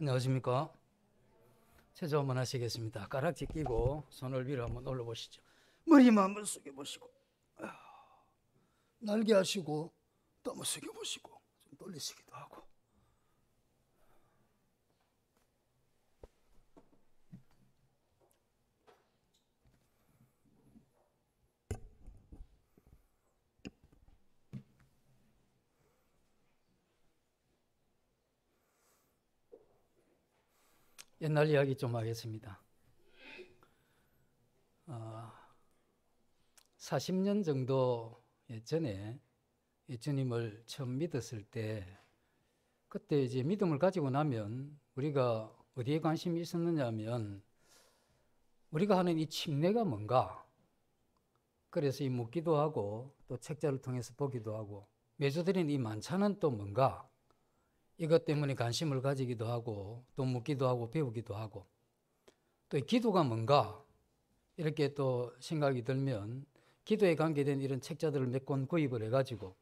안녕하십니까. 체조 한번 하시겠습니다. 가락지 끼고 손을 위로 한번 올려보시죠. 머리만 한번 숙여보시고 날개 하시고 또 한번 숙여보시고 좀 돌리시기도 하고. 옛날 이야기 좀 하겠습니다. 40년 정도 전에 주님을 처음 믿었을 때, 그때 이제 믿음을 가지고 나면 우리가 어디에 관심이 있었느냐 하면 우리가 하는 이 침례가 뭔가, 그래서 이 묻기도 하고 또 책자를 통해서 보기도 하고, 매주 드리는 이 만찬은 또 뭔가, 이것 때문에 관심을 가지기도 하고 또 묻기도 하고 배우기도 하고, 또 이 기도가 뭔가 이렇게 또 생각이 들면 기도에 관계된 이런 책자들을 몇 권 구입을 해가지고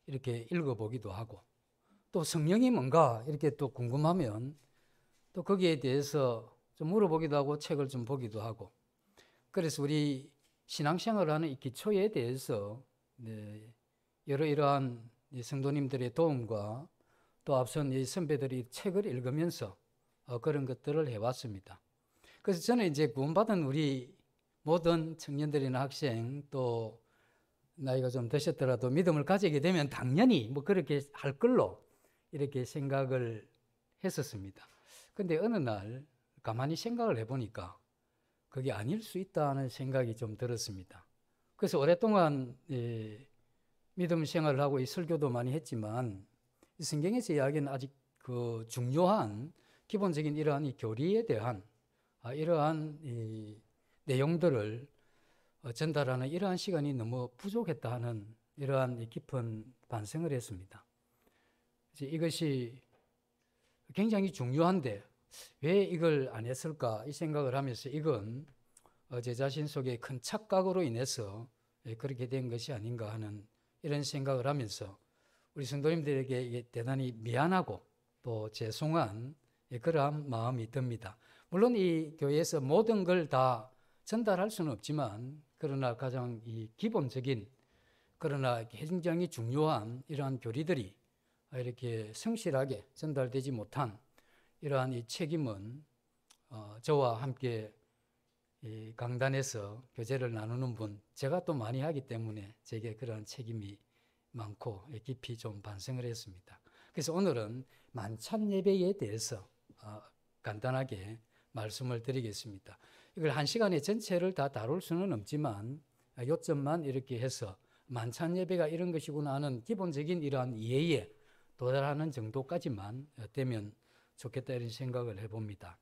이렇게 읽어보기도 하고, 또 성령이 뭔가 이렇게 또 궁금하면 또 거기에 대해서 좀 물어보기도 하고 책을 좀 보기도 하고. 그래서 우리 신앙생활을 하는 이 기초에 대해서 이러이러한 성도님들의 도움과 또 앞선 이 선배들이 책을 읽으면서 그런 것들을 해왔습니다. 그래서 저는 이제 구원받은 우리 모든 청년들이나 학생, 또 나이가 좀 드셨더라도 믿음을 가지게 되면 당연히 뭐 그렇게 할 걸로 이렇게 생각을 했었습니다. 근데 어느 날 가만히 생각을 해보니까 그게 아닐 수 있다는 생각이 좀 들었습니다. 그래서 오랫동안 믿음 생활을 하고 이 설교도 많이 했지만, 이 성경에서 이야기하는 아직 그 중요한 기본적인 이러한 이 교리에 대한 이러한 이 내용들을 전달하는 이러한 시간이 너무 부족했다 하는 이러한 이 깊은 반성을 했습니다. 이것이 굉장히 중요한데 왜 이걸 안 했을까 이 생각을 하면서, 이건 제 자신 속에 큰 착각으로 인해서 그렇게 된 것이 아닌가 하는 이런 생각을 하면서 우리 성도님들에게 이게 대단히 미안하고 또 죄송한 그러한 마음이 듭니다. 물론 이 교회에서 모든 걸 다 전달할 수는 없지만, 그러나 가장 이 기본적인 그러나 굉장히 중요한 이러한 교리들이 이렇게 성실하게 전달되지 못한 이러한 이 책임은 저와 함께 이 강단에서 교제를 나누는 분, 제가 또 많이 하기 때문에 제게 그러한 책임이 많고 깊이 좀 반성을 했습니다. 그래서 오늘은 만찬 예배에 대해서 간단하게 말씀을 드리겠습니다. 이걸 한 시간에 전체를 다 다룰 수는 없지만 요점만 이렇게 해서 만찬 예배가 이런 것이구나 하는 기본적인 이러한 이해에 도달하는 정도까지만 되면 좋겠다 이런 생각을 해봅니다.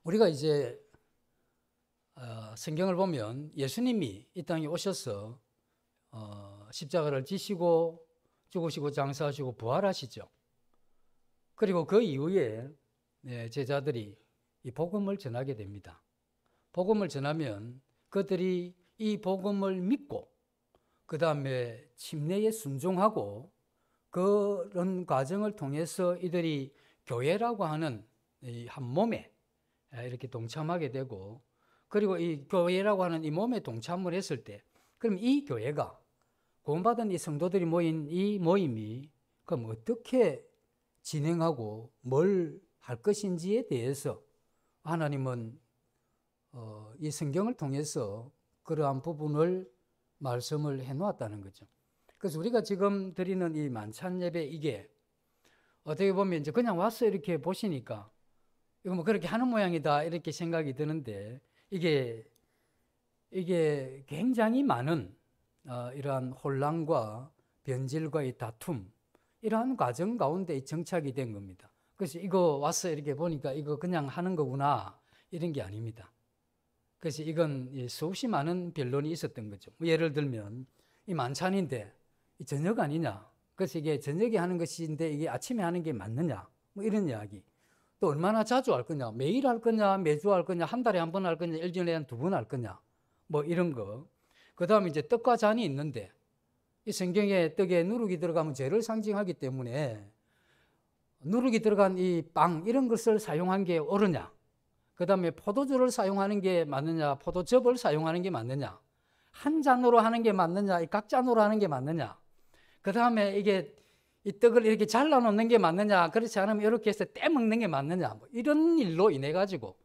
우리가 이제 성경을 보면 예수님이 이 땅에 오셔서 십자가를 지시고 죽으시고 장사하시고 부활하시죠. 그리고 그 이후에 제자들이 이 복음을 전하게 됩니다. 복음을 전하면 그들이 이 복음을 믿고 그 다음에 침례에 순종하고, 그런 과정을 통해서 이들이 교회라고 하는 이 한 몸에 이렇게 동참하게 되고, 그리고 이 교회라고 하는 이 몸에 동참을 했을 때, 그럼 이 교회가 구원받은 이 성도들이 모인 이 모임이 그럼 어떻게 진행하고 뭘 할 것인지에 대해서 하나님은 이 성경을 통해서 그러한 부분을 말씀을 해놓았다는 거죠. 그래서 우리가 지금 드리는 이 만찬 예배, 이게 어떻게 보면 이제 그냥 와서 이렇게 보시니까 이거 뭐 그렇게 하는 모양이다 이렇게 생각이 드는데, 이게 굉장히 많은 이러한 혼란과 변질과의 다툼, 이러한 과정 가운데 정착이 된 겁니다. 그래서 이거 와서 이렇게 보니까 이거 그냥 하는 거구나 이런 게 아닙니다. 그래서 이건 수없이 많은 변론이 있었던 거죠. 예를 들면 이 만찬인데 이 저녁 아니냐, 그래서 이게 저녁에 하는 것인데 이게 아침에 하는 게 맞느냐, 뭐 이런 이야기. 또 얼마나 자주 할 거냐, 매일 할 거냐, 매주 할 거냐, 한 달에 한 번 할 거냐, 1년에 한 2번 할 거냐, 뭐 이런 거. 그 다음에 이제 떡과 잔이 있는데 이 성경에 떡에 누룩이 들어가면 죄를 상징하기 때문에 누룩이 들어간 이 빵 이런 것을 사용한 게 옳으냐? 그 다음에 포도주를 사용하는 게 맞느냐? 포도즙을 사용하는 게 맞느냐? 한 잔으로 하는 게 맞느냐? 각 잔으로 하는 게 맞느냐? 그 다음에 이게 이 떡을 이렇게 잘라 놓는 게 맞느냐? 그렇지 않으면 이렇게 해서 떼먹는 게 맞느냐? 뭐 이런 일로 인해 가지고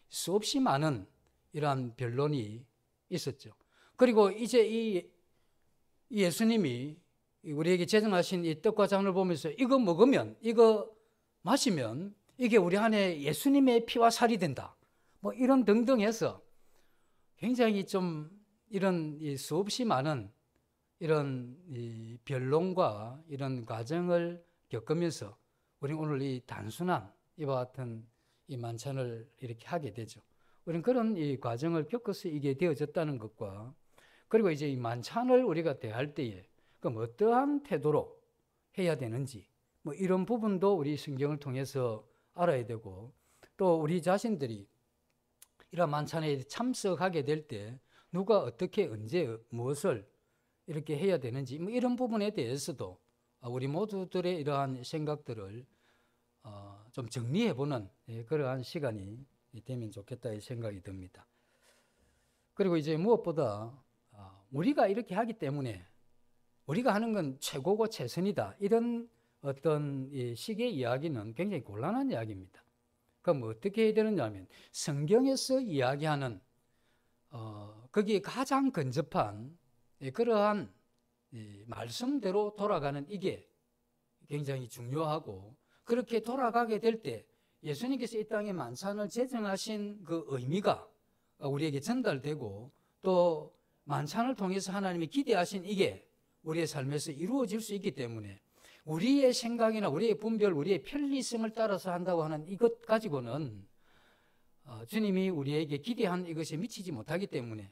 수없이 많은 이러한 변론이 있었죠. 그리고 이제 이 예수님이 우리에게 제정하신 이 떡과 잔을 보면서 이거 먹으면, 이거 마시면 이게 우리 안에 예수님의 피와 살이 된다. 뭐 이런 등등 해서 굉장히 좀 이런 수없이 많은 이런 이 변론과 이런 과정을 겪으면서 우리는 오늘 이 단순한 이와 같은 이 만찬을 이렇게 하게 되죠. 우리는 그런 이 과정을 겪어서 이게 되어졌다는 것과 그리고 이제 이 만찬을 우리가 대할 때에 그럼 어떠한 태도로 해야 되는지 뭐 이런 부분도 우리 성경을 통해서 알아야 되고 또 우리 자신들이 이런 만찬에 참석하게 될 때 누가 어떻게 언제 무엇을 이렇게 해야 되는지 뭐 이런 부분에 대해서도 우리 모두들의 이러한 생각들을 좀 정리해보는 그러한 시간이 되면 좋겠다 이 생각이 듭니다. 그리고 이제 무엇보다 우리가 이렇게 하기 때문에 우리가 하는 건 최고고 최선이다 이런 어떤 식의 이야기는 굉장히 곤란한 이야기입니다. 그럼 어떻게 해야 되느냐 하면 성경에서 이야기하는 거기에 가장 근접한 그러한 말씀대로 돌아가는 이게 굉장히 중요하고 그렇게 돌아가게 될 때 예수님께서 이 땅에 만찬을 제정하신 그 의미가 우리에게 전달되고 또 만찬을 통해서 하나님이 기대하신 이게 우리의 삶에서 이루어질 수 있기 때문에 우리의 생각이나 우리의 분별, 우리의 편리성을 따라서 한다고 하는 이것 가지고는 주님이 우리에게 기대한 이것에 미치지 못하기 때문에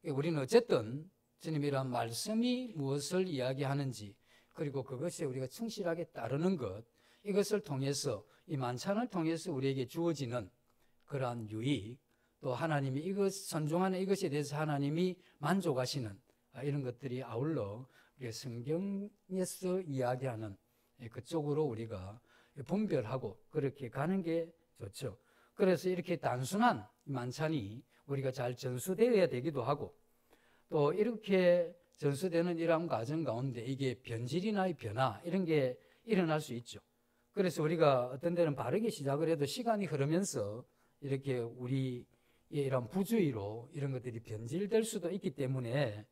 우리는 어쨌든 주님이란 말씀이 무엇을 이야기하는지 그리고 그것에 우리가 충실하게 따르는 것 이것을 통해서 이 만찬을 통해서 우리에게 주어지는 그러한 유익 또 하나님이 이것 선종하는 이것에 대해서 하나님이 만족하시는 이런 것들이 아울러 성경에서 이야기하는 그쪽으로 우리가 분별하고 그렇게 가는 게 좋죠. 그래서 이렇게 단순한 만찬이 우리가 잘 전수되어야 되기도 하고 또 이렇게 전수되는 이러한 과정 가운데 이게 변질이나 변화 이런 게 일어날 수 있죠. 그래서 우리가 어떤 데는 바르게 시작을 해도 시간이 흐르면서 이렇게 우리의 이런 부주의로 이런 것들이 변질될 수도 있기 때문에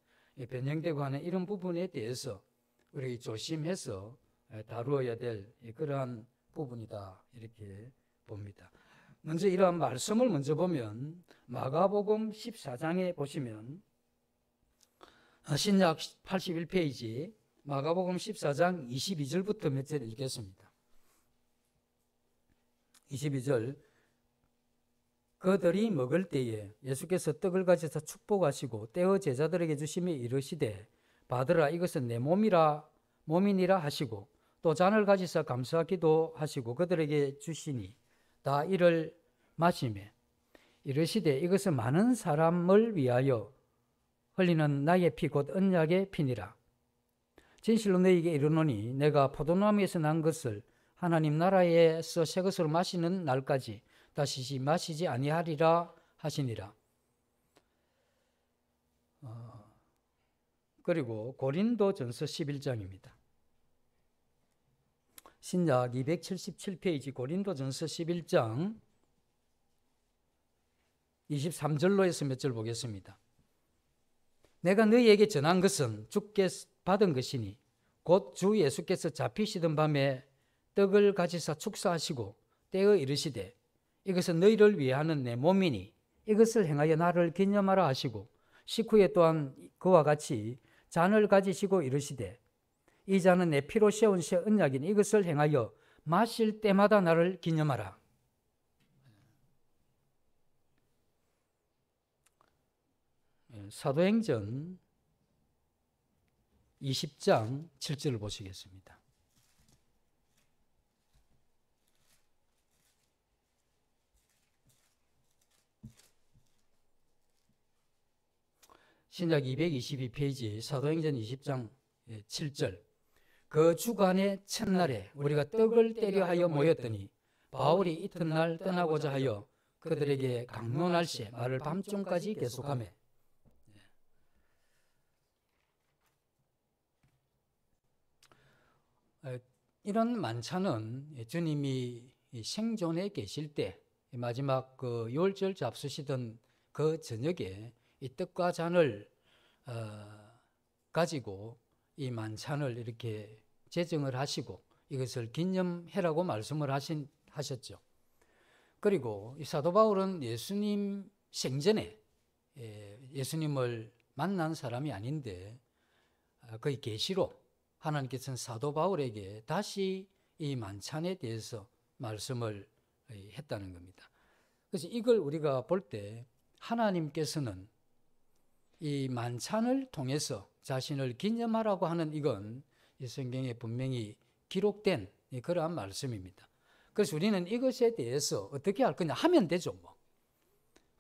변형되고 하는 이런 부분에 대해서 우리 조심해서 다루어야 될 그러한 부분이다 이렇게 봅니다. 먼저 이러한 말씀을 먼저 보면 마가복음 14장에 보시면 신약 81페이지 마가복음 14장 22절부터 몇 절 읽겠습니다. 22절 그들이 먹을 때에 예수께서 떡을 가져서 축복하시고 떼어 제자들에게 주시며 이르시되 받으라 이것은 내 몸이니라 하시고 또 잔을 가지사 감사하기도 하시고 그들에게 주시니 다 이를 마시매 이르시되 이것은 많은 사람을 위하여 흘리는 나의 피 곧 언약의 피니라. 진실로 너희에게 이르노니 내가 포도나무에서 난 것을 하나님 나라에서 새 것으로 마시는 날까지 다시 마시지 아니하리라 하시니라. 그리고 고린도전서 11장입니다. 신약 277페이지 고린도전서 11장 23절로 해서 몇 절 보겠습니다. 내가 너희에게 전한 것은 주께 받은 것이니 곧 주 예수께서 잡히시던 밤에 떡을 가지사 축사하시고 떼어 이르시되 이것은 너희를 위해 하는 내 몸이니 이것을 행하여 나를 기념하라 하시고 식후에 또한 그와 같이 잔을 가지시고 이르시되 이 잔은 내 피로 세운 새 언약이니 이것을 행하여 마실 때마다 나를 기념하라. 사도행전 20장 7절을 보시겠습니다. 신약 222페이지 사도행전 20장 7절 그 주간의 첫날에 우리가 떡을 떼려 하여 모였더니 바울이 이튿날 떠나고자 하여 그들에게 강론할 시 말을 밤중까지 계속하며 이런 만찬은 주님이 생존에 계실 때 마지막 그 유월절 잡수시던 그 저녁에 이 떡과 잔을 가지고 이 만찬을 이렇게 제정을 하시고 이것을 기념해라고 말씀을 하셨죠. 그리고 이 사도 바울은 예수님 생전에 예수님을 만난 사람이 아닌데 거의 계시로 하나님께서는 사도 바울에게 다시 이 만찬에 대해서 말씀을 했다는 겁니다. 그래서 이걸 우리가 볼 때 하나님께서는 이 만찬을 통해서 자신을 기념하라고 하는 이건 이 성경에 분명히 기록된 그러한 말씀입니다. 그래서 우리는 이것에 대해서 어떻게 할 거냐 하면 되죠. 뭐.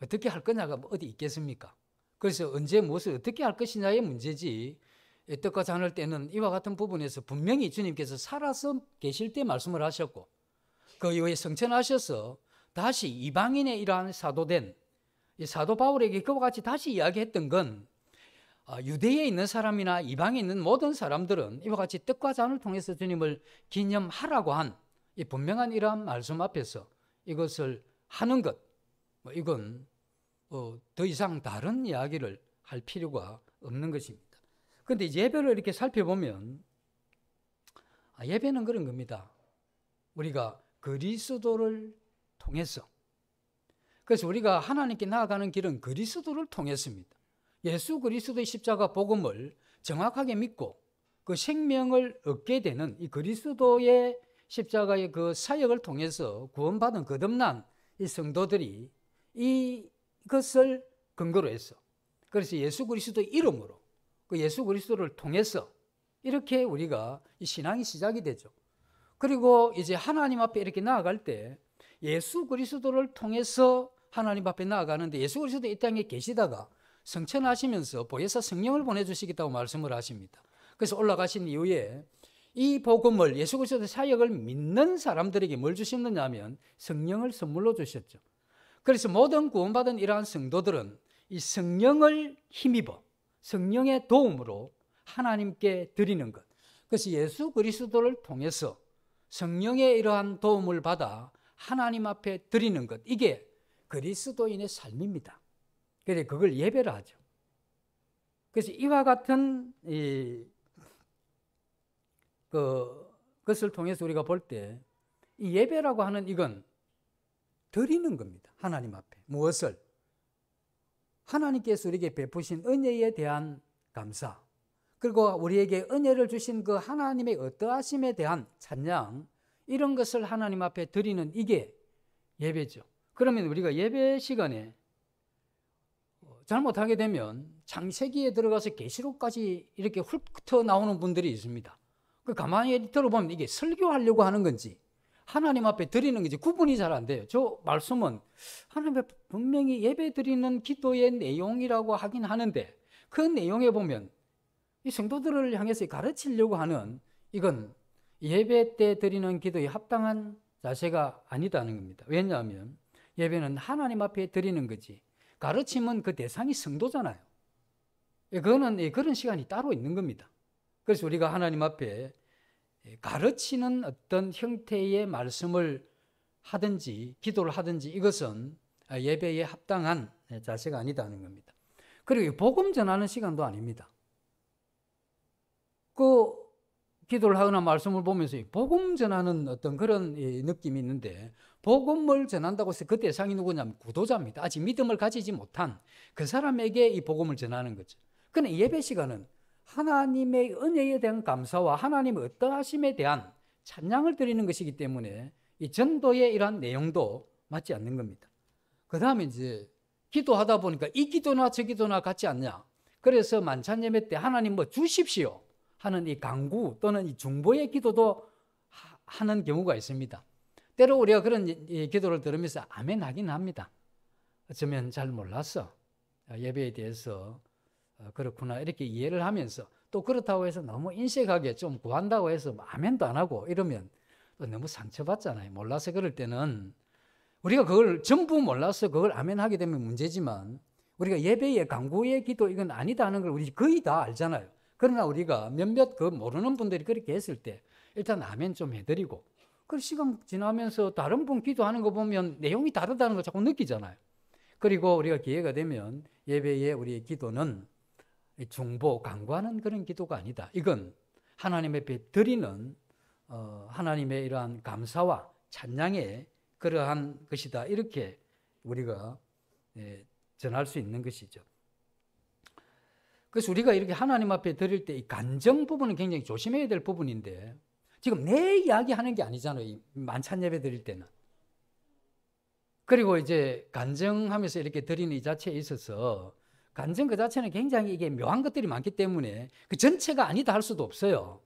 어떻게 할 거냐가 뭐 어디 있겠습니까? 그래서 언제 무엇을 어떻게 할 것이냐의 문제지 떡과 잔을 떼는 이와 같은 부분에서 분명히 주님께서 살아서 계실 때 말씀을 하셨고 그 이후에 성천하셔서 다시 이방인의 이러한 사도된 이 사도 바울에게 그와 같이 다시 이야기했던 건 유대에 있는 사람이나 이방에 있는 모든 사람들은 이와 같이 떡과 잔을 통해서 주님을 기념하라고 한 이 분명한 이러한 말씀 앞에서 이것을 하는 것, 이건 더 이상 다른 이야기를 할 필요가 없는 것입니다. 그런데 예배를 이렇게 살펴보면 예배는 그런 겁니다. 우리가 그리스도를 통해서 그래서 우리가 하나님께 나아가는 길은 그리스도를 통했습니다. 예수 그리스도의 십자가 복음을 정확하게 믿고 그 생명을 얻게 되는 이 그리스도의 십자가의 그 사역을 통해서 구원받은 거듭난 이 성도들이 이것을 근거로 해서 그래서 예수 그리스도의 이름으로 그 예수 그리스도를 통해서 이렇게 우리가 이 신앙이 시작이 되죠. 그리고 이제 하나님 앞에 이렇게 나아갈 때 예수 그리스도를 통해서 하나님 앞에 나아가는데 예수 그리스도 이 땅에 계시다가 성천하시면서 보혜사 성령을 보내주시겠다고 말씀을 하십니다. 그래서 올라가신 이후에 이 복음을 예수 그리스도의 사역을 믿는 사람들에게 뭘 주셨느냐 하면 성령을 선물로 주셨죠. 그래서 모든 구원받은 이러한 성도들은 이 성령을 힘입어 성령의 도움으로 하나님께 드리는 것. 그래서 예수 그리스도를 통해서 성령의 이러한 도움을 받아 하나님 앞에 드리는 것. 이게 그리스도인의 삶입니다. 그래서 그걸 예배를 하죠. 그래서 이와 같은 그것을 통해서 우리가 볼 때 이 예배라고 하는 이건 드리는 겁니다. 하나님 앞에. 무엇을? 하나님께서 우리에게 베푸신 은혜에 대한 감사, 그리고 우리에게 은혜를 주신 그 하나님의 어떠하심에 대한 찬양, 이런 것을 하나님 앞에 드리는 이게 예배죠. 그러면 우리가 예배 시간에 잘못하게 되면 창세기에 들어가서 계시록까지 이렇게 훑어 나오는 분들이 있습니다. 그 가만히 들어보면 이게 설교하려고 하는 건지 하나님 앞에 드리는 건지 구분이 잘 안 돼요. 저 말씀은 하나님 앞에 분명히 예배 드리는 기도의 내용이라고 하긴 하는데 그 내용에 보면 이 성도들을 향해서 가르치려고 하는 이건 예배 때 드리는 기도에 합당한 자세가 아니다는 겁니다. 왜냐하면 예배는 하나님 앞에 드리는 거지 가르침은 그 대상이 성도잖아요. 그거는 그런 시간이 따로 있는 겁니다. 그래서 우리가 하나님 앞에 가르치는 어떤 형태의 말씀을 하든지 기도를 하든지 이것은 예배에 합당한 자세가 아니다는 겁니다. 그리고 복음 전하는 시간도 아닙니다. 그 기도를 하거나 말씀을 보면서 복음 전하는 어떤 그런 느낌이 있는데 복음을 전한다고 해서 그 대상이 누구냐면 구도자입니다. 아직 믿음을 가지지 못한 그 사람에게 이 복음을 전하는 거죠. 그런데 예배 시간은 하나님의 은혜에 대한 감사와 하나님의 어떠하심에 대한 찬양을 드리는 것이기 때문에 이 전도의 이러한 내용도 맞지 않는 겁니다. 그 다음에 이제 기도하다 보니까 이 기도나 저 기도나 같지 않냐. 그래서 만찬 예배 때 하나님 뭐 주십시오 하는 이 강구 또는 이 중보의 기도도 하는 경우가 있습니다. 때로 우리가 그런 기도를 들으면서 아멘 하긴 합니다. 어쩌면 잘 몰라서 예배에 대해서 그렇구나 이렇게 이해를 하면서 또 그렇다고 해서 너무 인색하게 좀 구한다고 해서 아멘도 안 하고 이러면 또 너무 상처받잖아요. 몰라서 그럴 때는 우리가 그걸 전부 몰라서 그걸 아멘하게 되면 문제지만 우리가 예배의 강구의 기도 이건 아니다 하는 걸 우리 거의 다 알잖아요. 그러나 우리가 몇몇 그 모르는 분들이 그렇게 했을 때 일단 아멘 좀 해드리고 그 시간 지나면서 다른 분 기도하는 거 보면 내용이 다르다는 걸 자꾸 느끼잖아요. 그리고 우리가 기회가 되면 예배의 우리의 기도는 중보, 강구하는 그런 기도가 아니다. 이건 하나님 앞에 드리는 하나님의 이러한 감사와 찬양의 그러한 것이다. 이렇게 우리가 전할 수 있는 것이죠. 그래서 우리가 이렇게 하나님 앞에 드릴 때 이 간정 부분은 굉장히 조심해야 될 부분인데 지금 내 이야기 하는 게 아니잖아요. 이 만찬 예배 드릴 때는. 그리고 이제 간정하면서 이렇게 드리는 이 자체에 있어서 간정 그 자체는 굉장히 이게 묘한 것들이 많기 때문에 그 전체가 아니다 할 수도 없어요.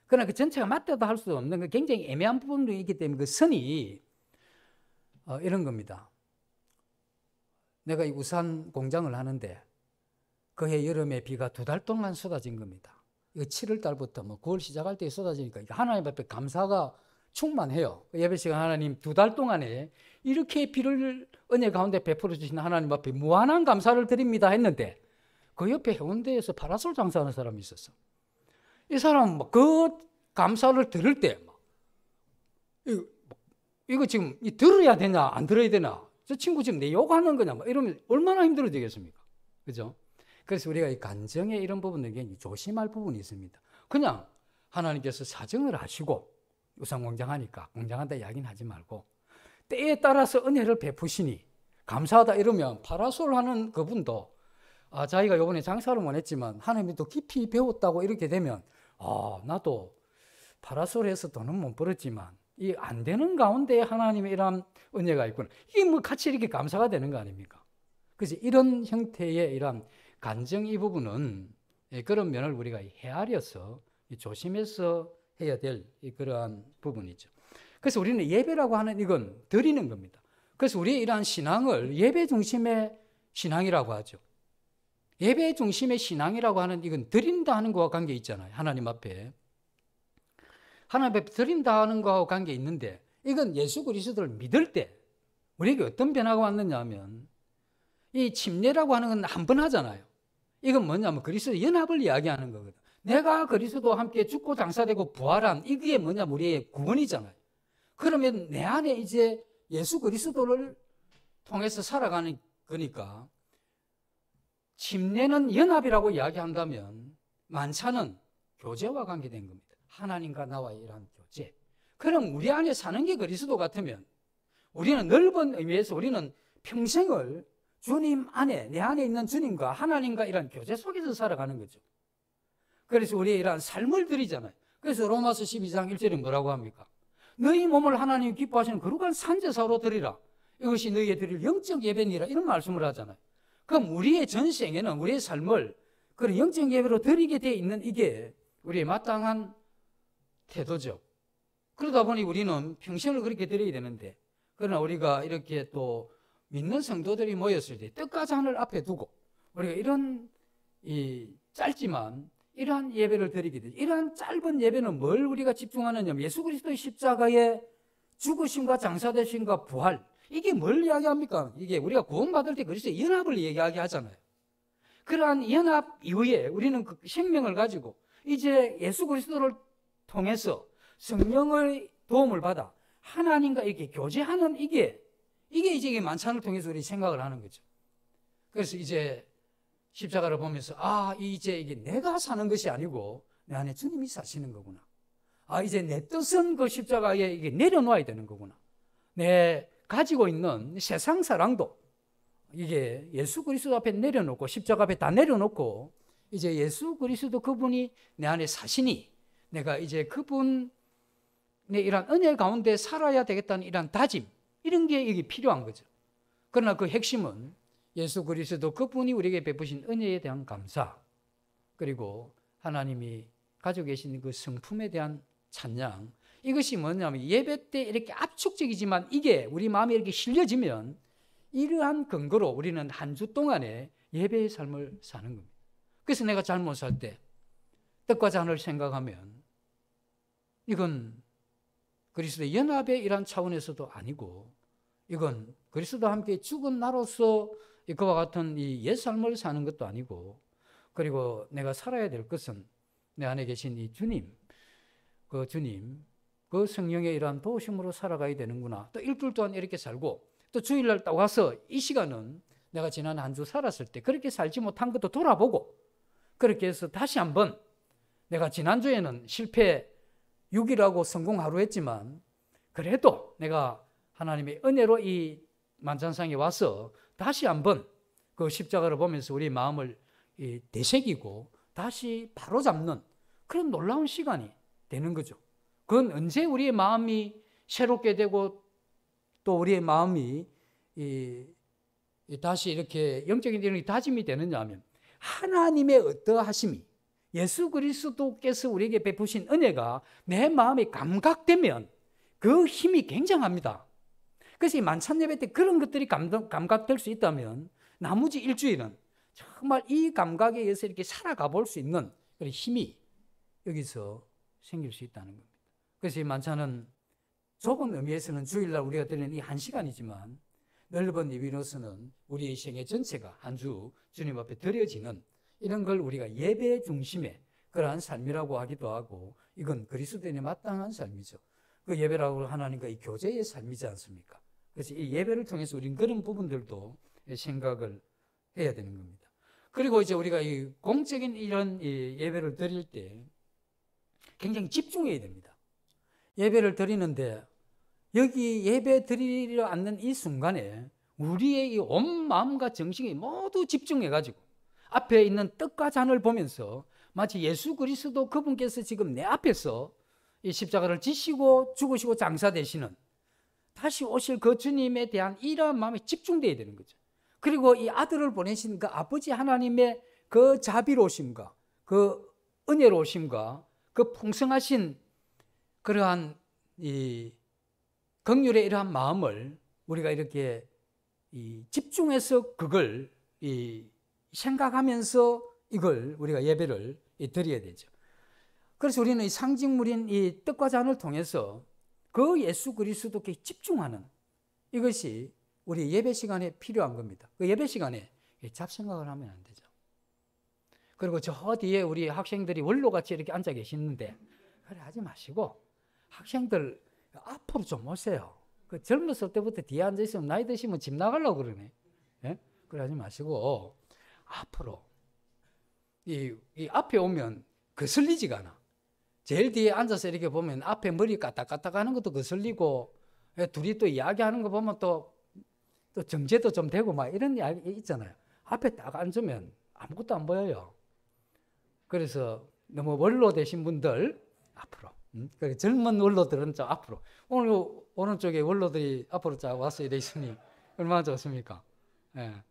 그러나 그 전체가 맞다도 할 수도 없는 그 굉장히 애매한 부분도 있기 때문에 그 선이 이런 겁니다. 내가 이 우산 공장을 하는데 그해 여름에 비가 2달 동안 쏟아진 겁니다. 이거 7월 달부터 뭐 9월 시작할 때 쏟아지니까 하나님 앞에 감사가 충만해요. 예배 시간 하나님 2달 동안에 이렇게 비를 은혜 가운데 베풀어 주신 하나님 앞에 무한한 감사를 드립니다 했는데 그 옆에 해운대에서 파라솔 장사하는 사람이 있었어. 이 사람은 그 감사를 들을 때 이거 지금 들어야 되냐 안 들어야 되나 저 친구 지금 내 욕하는 거냐 이러면 얼마나 힘들어지겠습니까? 그죠? 그래서 우리가 이 간정의 이런 부분은 굉장히 조심할 부분이 있습니다. 그냥 하나님께서 사정을 하시고 우산 공장하니까 공장한다 이야기는 하지 말고 때에 따라서 은혜를 베푸시니 감사하다 이러면 파라솔 하는 그분도 자기가 이번에 장사를 못 했지만 하나님이 또 깊이 배웠다고 이렇게 되면 나도 파라솔에서 돈은 못 벌었지만 이 안 되는 가운데 하나님의 이런 은혜가 있구나. 이게 뭐 같이 이렇게 감사가 되는 거 아닙니까? 그래서 이런 형태의 이런 간정 이 부분은 그런 면을 우리가 헤아려서 조심해서 해야 될 그러한 부분이죠. 그래서 우리는 예배라고 하는 이건 드리는 겁니다. 그래서 우리의 이러한 신앙을 예배 중심의 신앙이라고 하죠. 예배 중심의 신앙이라고 하는 이건 드린다 하는 것과 관계 있잖아요. 하나님 앞에. 하나님 앞에 드린다 하는 것하고 관계 있는데 이건 예수 그리스도를 믿을 때 우리에게 어떤 변화가 왔느냐 하면 이 침례라고 하는 건 한 번 하잖아요. 이건 뭐냐면 그리스도 연합을 이야기하는 거거든. 내가 그리스도와 함께 죽고 장사되고 부활한 이게 뭐냐면 우리의 구원이잖아요. 그러면 내 안에 이제 예수 그리스도를 통해서 살아가는 거니까 침례는 연합이라고 이야기한다면 만찬은 교제와 관계된 겁니다. 하나님과 나와의 이러한 교제. 그럼 우리 안에 사는 게 그리스도 같으면 우리는 넓은 의미에서 우리는 평생을 주님 안에 내 안에 있는 주님과 하나님과 이런 교제 속에서 살아가는 거죠. 그래서 우리의 이러한 삶을 드리잖아요. 그래서 로마서 12장 1절에 뭐라고 합니까? 너희 몸을 하나님 기뻐하시는 거룩한 산제사로 드리라. 이것이 너희의 드릴 영적 예배니라. 이런 말씀을 하잖아요. 그럼 우리의 전생에는 우리의 삶을 그런 영적 예배로 드리게 되어 있는 이게 우리의 마땅한 태도죠. 그러다 보니 우리는 평생을 그렇게 드려야 되는데 그러나 우리가 이렇게 또 믿는 성도들이 모였을 때 뜻과 잔을 앞에 두고 우리가 이런 짧지만 이러한 예배를 드리게 되죠. 이러한 짧은 예배는 뭘 우리가 집중하느냐? 예수 그리스도의 십자가의 죽으심과 장사되심과 부활. 이게 뭘 이야기합니까? 이게 우리가 구원받을 때 그리스도의 연합을 이야기하잖아요. 그러한 연합 이후에 우리는 그 생명을 가지고 이제 예수 그리스도를 통해서 성령의 도움을 받아 하나님과 이렇게 교제하는 이게 이제 만찬을 통해서 우리 생각을 하는 거죠. 그래서 이제 십자가를 보면서 이제 이게 내가 사는 것이 아니고 내 안에 주님이 사시는 거구나. 이제 내 뜻은 그 십자가에 이게 내려놓아야 되는 거구나. 내 가지고 있는 세상 사랑도 이게 예수 그리스도 앞에 내려놓고 십자가 앞에 다 내려놓고 이제 예수 그리스도 그분이 내 안에 사시니 내가 이제 그분의 이런 은혜 가운데 살아야 되겠다는 이런 다짐 이런 게 이게 필요한 거죠. 그러나 그 핵심은 예수 그리스도 그분이 우리에게 베푸신 은혜에 대한 감사 그리고 하나님이 가지고 계신 그 성품에 대한 찬양 이것이 뭐냐면 예배 때 이렇게 압축적이지만 이게 우리 마음에 이렇게 실려지면 이러한 근거로 우리는 한 주 동안에 예배의 삶을 사는 겁니다. 그래서 내가 잘못 살 때 떡과 잔을 생각하면 이건 그리스도의 연합의 이러한 차원에서도 아니고 이건 그리스도와 함께 죽은 나로서 그와 같은 이 옛삶을 사는 것도 아니고 그리고 내가 살아야 될 것은 내 안에 계신 이 주님, 그 성령의 이러한 도우심으로 살아가야 되는구나. 또 일주일 동안 이렇게 살고 또 주일날 딱 와서 이 시간은 내가 지난 한 주 살았을 때 그렇게 살지 못한 것도 돌아보고 그렇게 해서 다시 한번 내가 지난주에는 실패 6일하고 성공 하루 했지만 그래도 내가 하나님의 은혜로 이 만찬상에 와서 다시 한번 그 십자가를 보면서 우리 마음을 되새기고 다시 바로잡는 그런 놀라운 시간이 되는 거죠. 그건 언제 우리의 마음이 새롭게 되고 또 우리의 마음이 다시 이렇게 영적인 이런 다짐이 되느냐 하면 하나님의 어떠하심이 예수 그리스도께서 우리에게 베푸신 은혜가 내 마음에 감각되면 그 힘이 굉장합니다. 그래서 이 만찬 예배 때 그런 것들이 감각될 수 있다면 나머지 일주일은 정말 이 감각에 의해서 이렇게 살아가 볼 수 있는 그런 힘이 여기서 생길 수 있다는 겁니다. 그래서 이 만찬은 좁은 의미에서는 주일날 우리가 드리는 이 한 시간이지만 넓은 의미로서는 우리의 생애 전체가 한 주 주님 앞에 드려지는 이런 걸 우리가 예배 중심의 그러한 삶이라고 하기도 하고 이건 그리스도인에 마땅한 삶이죠. 그 예배라고 하나님과 이 교제의 삶이지 않습니까? 그래서 이 예배를 통해서 우리는 그런 부분들도 생각을 해야 되는 겁니다. 그리고 이제 우리가 이 공적인 이런 이 예배를 드릴 때 굉장히 집중해야 됩니다. 예배를 드리는데 여기 예배 드리려 앉는 이 순간에 우리의 이 온 마음과 정신이 모두 집중해가지고 앞에 있는 떡과 잔을 보면서 마치 예수 그리스도 그분께서 지금 내 앞에서 이 십자가를 지시고 죽으시고 장사되시는 다시 오실 그 주님에 대한 이러한 마음에 집중되어야 되는 거죠. 그리고 이 아들을 보내신 그 아버지 하나님의 그 자비로우심과 그 은혜로우심과 그 풍성하신 그러한 이 긍휼의 이러한 마음을 우리가 이렇게 집중해서 그걸 생각하면서 이걸 우리가 예배를 드려야 되죠. 그래서 우리는 이 상징물인 이 떡과 잔을 통해서 그 예수 그리스도께 집중하는 이것이 우리 예배 시간에 필요한 겁니다. 그 예배 시간에 잡생각을 하면 안 되죠. 그리고 저 뒤에 우리 학생들이 원로같이 이렇게 앉아 계시는데 그래 하지 마시고 학생들 앞으로 좀 오세요. 그 젊었을 때부터 뒤에 앉아 있으면 나이 드시면 집 나가려고 그러네. 예? 그래 하지 마시고 앞으로 이 앞에 오면 거슬리지가 않아. 제일 뒤에 앉아서 이렇게 보면 앞에 머리 까딱까딱 하는 것도 거슬리고 둘이 또 이야기하는 거 보면 또 정제도 좀 되고 막 이런 이야기 있잖아요. 앞에 딱 앉으면 아무것도 안 보여요. 그래서 너무 원로 되신 분들 앞으로 그래 젊은 원로들은 저 앞으로 오늘 오른쪽에 원로들이 앞으로 쫙 와서 이래 있으니 얼마나 좋습니까? 예.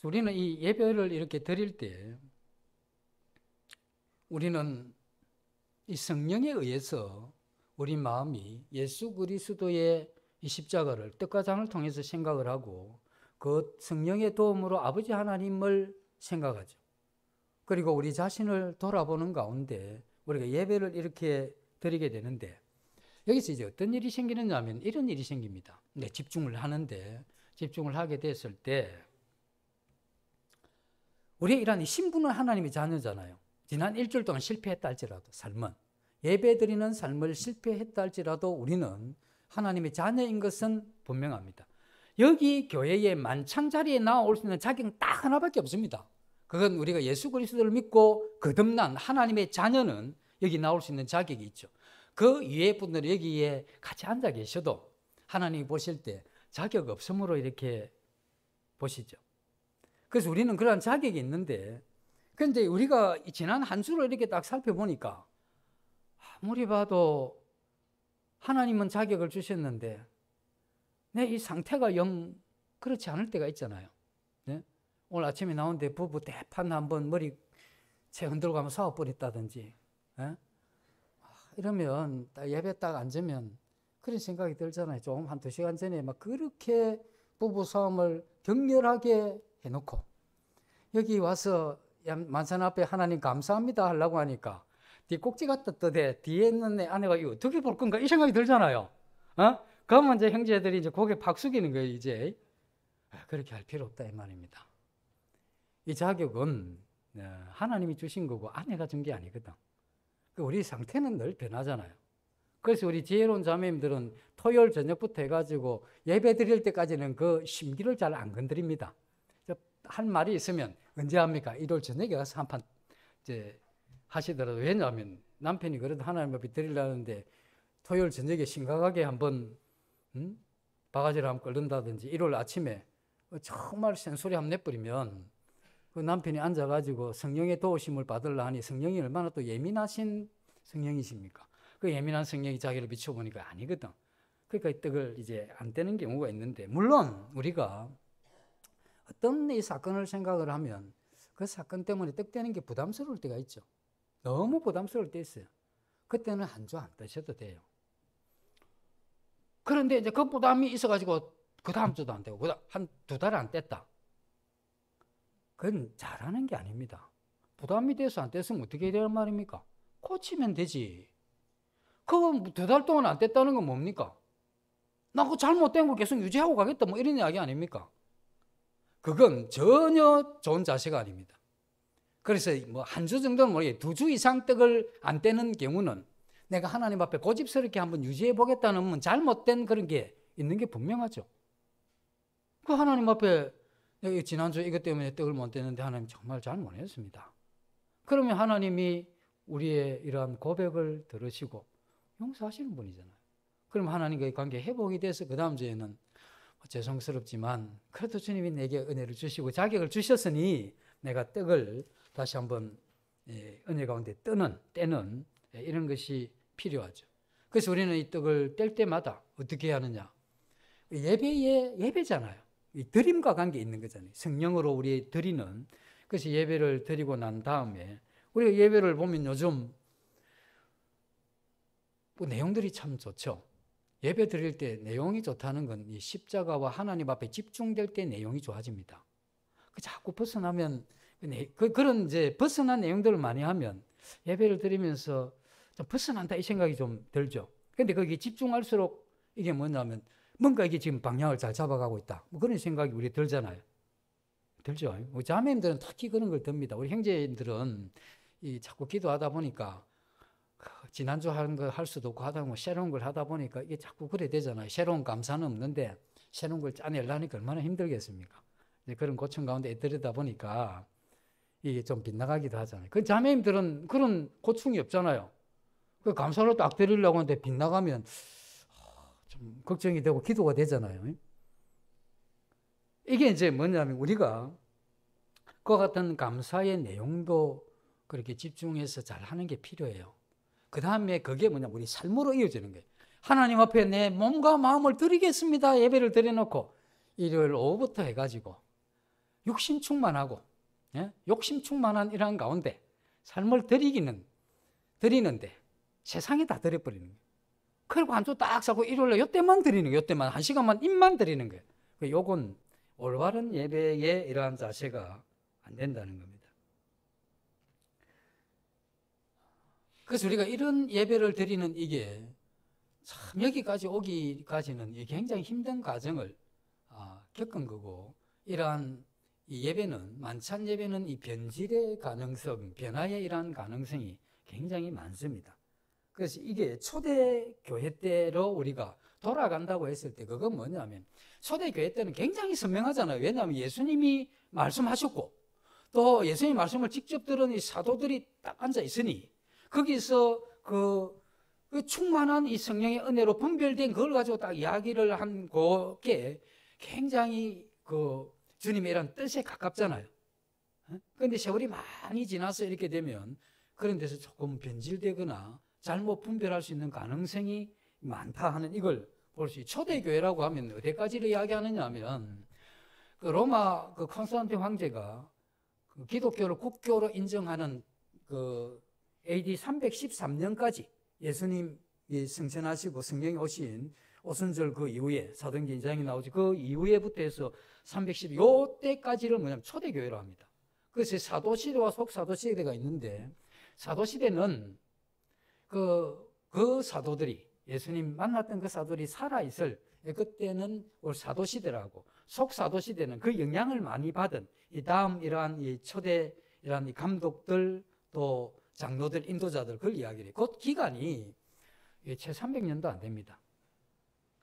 우리는 이 예배를 이렇게 드릴 때 우리는 이 성령에 의해서 우리 마음이 예수 그리스도의 이 십자가를 떡과 잔을 통해서 생각을 하고 그 성령의 도움으로 아버지 하나님을 생각하죠. 그리고 우리 자신을 돌아보는 가운데 우리가 예배를 이렇게 드리게 되는데 여기서 이제 어떤 일이 생기느냐 하면 이런 일이 생깁니다. 집중을 하는데 집중을 하게 됐을 때 우리의 이러한 신분은 하나님의 자녀잖아요. 지난 일주일 동안 실패했다 할지라도 삶은 예배드리는 삶을 실패했다 할지라도 우리는 하나님의 자녀인 것은 분명합니다. 여기 교회의 만찬 자리에 나올 수 있는 자격은 딱 하나밖에 없습니다. 그건 우리가 예수 그리스도를 믿고 거듭난 하나님의 자녀는 여기 나올 수 있는 자격이 있죠. 그 이외의 분들이 여기에 같이 앉아 계셔도 하나님이 보실 때 자격 없음으로 이렇게 보시죠. 그래서 우리는 그러한 자격이 있는데 그런데 우리가 지난 한 주를 이렇게 딱 살펴보니까 아무리 봐도 하나님은 자격을 주셨는데 내 이 상태가 영 그렇지 않을 때가 있잖아요. 네? 오늘 아침에 나오는데 부부 대판 한번 머리 채 흔들고 가면 싸워버렸다든지, 예? 이러면 딱 예배 딱 앉으면 그런 생각이 들잖아요. 조금 한 2시간 전에 막 그렇게 부부 싸움을 격렬하게 해놓고 여기 와서 만찬 앞에 하나님 감사합니다 하려고 하니까 뒤 꼭지 갖다 떠대 뒤에 있는 내 아내가 이거 어떻게 볼 건가 이 생각이 들잖아요. 그러면 이제 형제들이 이제 고개 팍 숙이는 거예요. 이제 그렇게 할 필요 없다 이 말입니다. 이 자격은 하나님이 주신 거고 아내가 준 게 아니거든. 우리 상태는 늘 변하잖아요. 그래서 우리 지혜로운 자매님들은 토요일 저녁부터 해가지고 예배 드릴 때까지는 그 심기를 잘 안 건드립니다. 할 말이 있으면 언제 합니까? 일요일 저녁에 가서 한판 이제 하시더라도, 왜냐하면 남편이 그래도 하나님 앞에 드리려는데 토요일 저녁에 심각하게 한번 바가지를 한번 끓는다든지 일요일 아침에 정말 센소리 한번 내버리면 그 남편이 앉아가지고 성령의 도우심을 받으려 하니 성령이 얼마나 또 예민하신 성령이십니까? 그 예민한 성령이 자기를 비춰보니까 아니거든. 그러니까 이 떡을 이제 안 떼는 경우가 있는데, 물론 우리가 어떤 이 사건을 생각을 하면 그 사건 때문에 떡 떼는 게 부담스러울 때가 있죠. 너무 부담스러울 때 있어요. 그때는 한 주 안 떼셔도 돼요. 그런데 이제 그 부담이 있어가지고 그 다음 주도 안 되고 한 2달 안 뗐다. 그건 잘하는 게 아닙니다. 부담이 돼서 안 뗐으면 어떻게 해야 되는 말입니까? 고치면 되지. 그건 2달 동안 안 뗐다는 건 뭡니까? 나 그거 잘못된 거 계속 유지하고 가겠다 뭐 이런 이야기 아닙니까? 그건 전혀 좋은 자세가 아닙니다. 그래서 뭐 한 주 정도는 모르겠어요. 2주 이상 떡을 안 떼는 경우는 내가 하나님 앞에 고집스럽게 한번 유지해 보겠다는 잘못된 그런 게 있는 게 분명하죠. 그 하나님 앞에 내가 지난주에 이것 때문에 떡을 못 떼는데 하나님 정말 잘못했습니다. 그러면 하나님이 우리의 이러한 고백을 들으시고 용서하시는 분이잖아요. 그럼 하나님과의 관계 회복이 돼서 그 다음 주에는 죄송스럽지만 그래도 주님이 내게 은혜를 주시고 자격을 주셨으니 내가 떡을 다시 한번 은혜 가운데 떼는 이런 것이 필요하죠. 그래서 우리는 이 떡을 뗄 때마다 어떻게 해야 하느냐? 예배잖아요. 이 드림과 관계 있는 거잖아요. 성령으로 우리 드리는. 그래서 예배를 드리고 난 다음에 우리가 예배를 보면 요즘 뭐 내용들이 참 좋죠. 예배 드릴 때 내용이 좋다는 건 이 십자가와 하나님 앞에 집중될 때 내용이 좋아집니다. 자꾸 벗어나면 그런 이제 벗어난 내용들을 많이 하면 예배를 드리면서 좀 벗어난다 이 생각이 좀 들죠. 근데 거기 집중할수록 이게 뭐냐면 뭔가 이게 지금 방향을 잘 잡아가고 있다. 뭐 그런 생각이 우리 들잖아요. 들죠? 우리 자매님들은 특히 그런 걸 듭니다. 우리 형제님들은 이 자꾸 기도하다 보니까 지난주 하는 거 할 수도 없고 하다 보면 새로운 걸 하다 보니까 이게 자꾸 그래 되잖아요. 새로운 감사는 없는데 새로운 걸 짜내려니까 얼마나 힘들겠습니까? 그런 고충 가운데 들여다 보니까 이게 좀 빗나가기도 하잖아요. 그 자매님들은 그런 고충이 없잖아요. 그 감사를 딱 드리려고 하는데 빗나가면 좀 걱정이 되고 기도가 되잖아요. 이게 이제 뭐냐면 우리가 그와 같은 감사의 내용도 그렇게 집중해서 잘 하는 게 필요해요. 그 다음에 그게 뭐냐, 우리 삶으로 이어지는 거예요. 하나님 앞에 내 몸과 마음을 드리겠습니다. 예배를 드려놓고 일요일 오후부터 해가지고 욕심 충만하고, 욕심 충만한 이러한 가운데 삶을 드리는데 세상에 다 드려버리는 거예요. 그리고 한 주 딱 사고 일요일에 요때만 드리는 거예요. 요때만 한 시간만 입만 드리는 거예요. 요건 올바른 예배의 이러한 자세가 안 된다는 겁니다. 그래서 우리가 이런 예배를 드리는 이게 참 여기까지 오기까지는 굉장히 힘든 과정을 겪은 거고, 이러한 이 예배는, 만찬 예배는 이 변질의 가능성, 변화의 이러한 가능성이 굉장히 많습니다. 그래서 이게 초대교회 때로 우리가 돌아간다고 했을 때 그건 뭐냐면 초대교회 때는 굉장히 선명하잖아요. 왜냐하면 예수님이 말씀하셨고 또 예수님 말씀을 직접 들은 이 사도들이 딱 앉아 있으니 거기서 그 충만한 이 성령의 은혜로 분별된 그걸 가지고 딱 이야기를 한 그게 굉장히 그 주님의 이런 뜻에 가깝잖아요. 그런데 세월이 많이 지나서 이렇게 되면 그런 데서 조금 변질되거나 잘못 분별할 수 있는 가능성이 많다 하는 이걸 볼 수 있어요. 초대교회라고 하면 어디까지를 이야기하느냐 하면 그 로마 그 콘스탄틴 황제가 그 기독교를 국교로 인정하는 그 AD 313년까지 예수님이 승천하시고 성경에 오신 오순절 그 이후에 사도행전 2장이 나오지 그 이후에부터 해서 310 요때까지를 뭐냐면 초대교회로 합니다. 그래서 사도시대와 속사도시대가 있는데 사도시대는 그 사도들이 예수님 만났던 그 사도들이 살아있을 그때는 사도시대라고 속사도시대는 그 영향을 많이 받은 이 다음 이러한 이 초대 이러한 이 감독들 또 장로들 인도자들 그걸 이야기를 해요. 그 기간이 채 300년도 안 됩니다.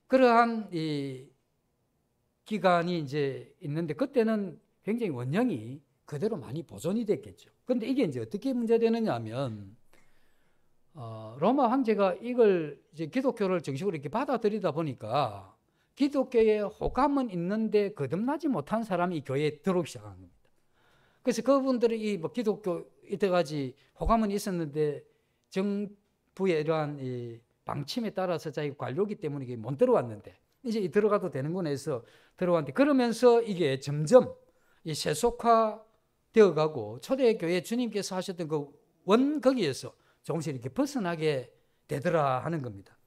그러한 이 기간이 이제 있는데 그때는 굉장히 원형이 그대로 많이 보존이 됐겠죠. 그런데 이게 이제 어떻게 문제되느냐 하면 로마 황제가 이걸 이제 기독교를 정식으로 이렇게 받아들이다 보니까 기독교에 호감은 있는데 거듭나지 못한 사람이 이 교회에 들어오기 시작한 겁니다. 그래서 그분들이 이 뭐 기독교 이때까지 호감은 있었는데 정부의 이러한 이 방침에 따라서 자기 관료기 때문에 이게 못 들어왔는데 이제 들어가도 되는구나 해서 들어왔는데 그러면서 이게 점점 이 세속화되어 가고 초대교회 주님께서 하셨던 그 원 거기에서 조금씩 이렇게 벗어나게 되더라 하는 겁니다.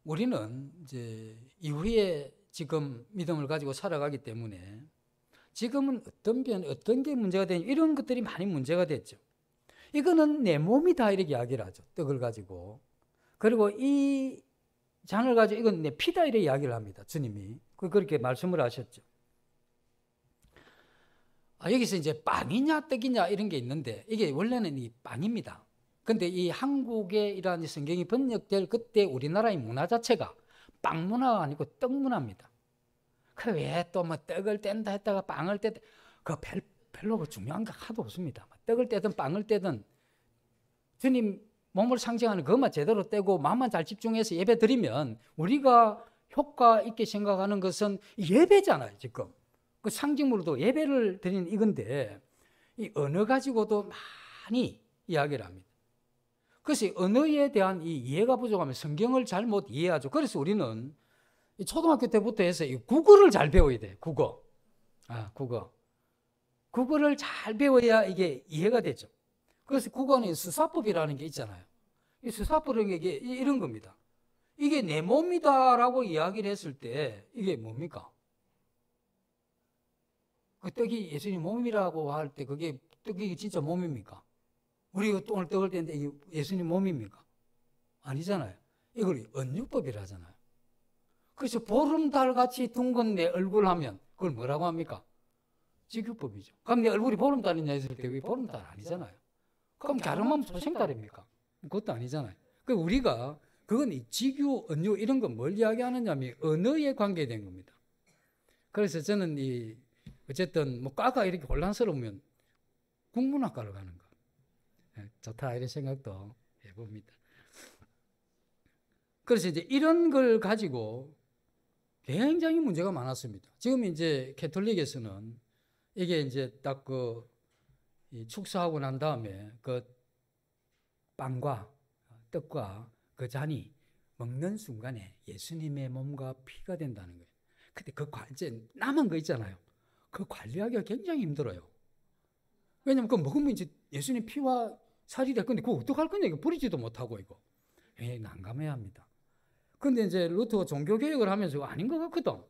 우리는 이제 이후에 지금 믿음을 가지고 살아가기 때문에 지금은 어떤 게 문제가 되냐 이런 것들이 많이 문제가 됐죠. 이거는 내 몸이다 이렇게 이야기를 하죠. 떡을 가지고. 그리고 이 잔을 가지고 이건 내 피다 이렇게 이야기를 합니다. 주님이. 그렇게 말씀을 하셨죠. 여기서 이제 빵이냐 떡이냐 이런 게 있는데 이게 원래는 이 빵입니다. 근데 이 한국의 이러한 성경이 번역될 그때 우리나라의 문화 자체가 빵 문화가 아니고 떡 문화입니다. 그 왜 또 뭐 떡을 뗀다 했다가 빵을 떼다 그 별로 그 중요한 게 하나도 없습니다. 떡을 떼든 빵을 떼든 주님 몸을 상징하는 그것만 제대로 떼고 마음만 잘 집중해서 예배 드리면 우리가 효과 있게 생각하는 것은 예배잖아요. 지금 그 상징으로도 예배를 드리는 이건데 이 언어 가지고도 많이 이야기를 합니다. 그래서 언어에 대한 이 이해가 부족하면 성경을 잘못 이해하죠. 그래서 우리는 초등학교 때부터 해서 이 국어를 잘 배워야 돼요. 국어. 국어를 잘 배워야 이게 이해가 되죠. 그래서 국어는 수사법이라는 게 있잖아요. 이 수사법이라는 게 이런 겁니다. 이게 내 몸이다라고 이야기를 했을 때 이게 뭡니까? 그 떡이 예수님 몸이라고 할 때 그게 떡이 진짜 몸입니까? 우리가 오늘 떡을 떼는데 이게 예수님 몸입니까? 아니잖아요. 이걸 언유법이라 하잖아요. 그래서 보름달 같이 둥근 내 얼굴 하면 그걸 뭐라고 합니까? 지규법이죠. 그럼 내 얼굴이 보름달이냐 했을 때 그게 보름달 아니잖아요. 그럼 갸름하면 소생달입니까? 그것도 아니잖아요. 그러니까 우리가 그건 이 지규, 언유 이런 거 뭘 이야기하느냐면 언어에 관계된 겁니다. 그래서 저는 어쨌든 뭐 과가 이렇게 혼란스러우면 국문학과를 가는 거. 좋다 이런 생각도 해봅니다. 그래서 이제 이런 걸 가지고 굉장히 문제가 많았습니다. 지금 이제 캐톨릭에서는 이게 이제 딱 축사하고 난 다음에 그 빵과 떡과 그 잔이 먹는 순간에 예수님의 몸과 피가 된다는 거예요. 근데 이제 남은 거 있잖아요. 그 관리하기가 굉장히 힘들어요. 왜냐면 그거 먹으면 이제 예수님 피와 살이 될 건데 그거 어떡할 거냐 이거 버리지도 못하고 이거. 난감해야 합니다. 근데 이제 루터가 종교개혁을 하면서 아닌 것 같거든.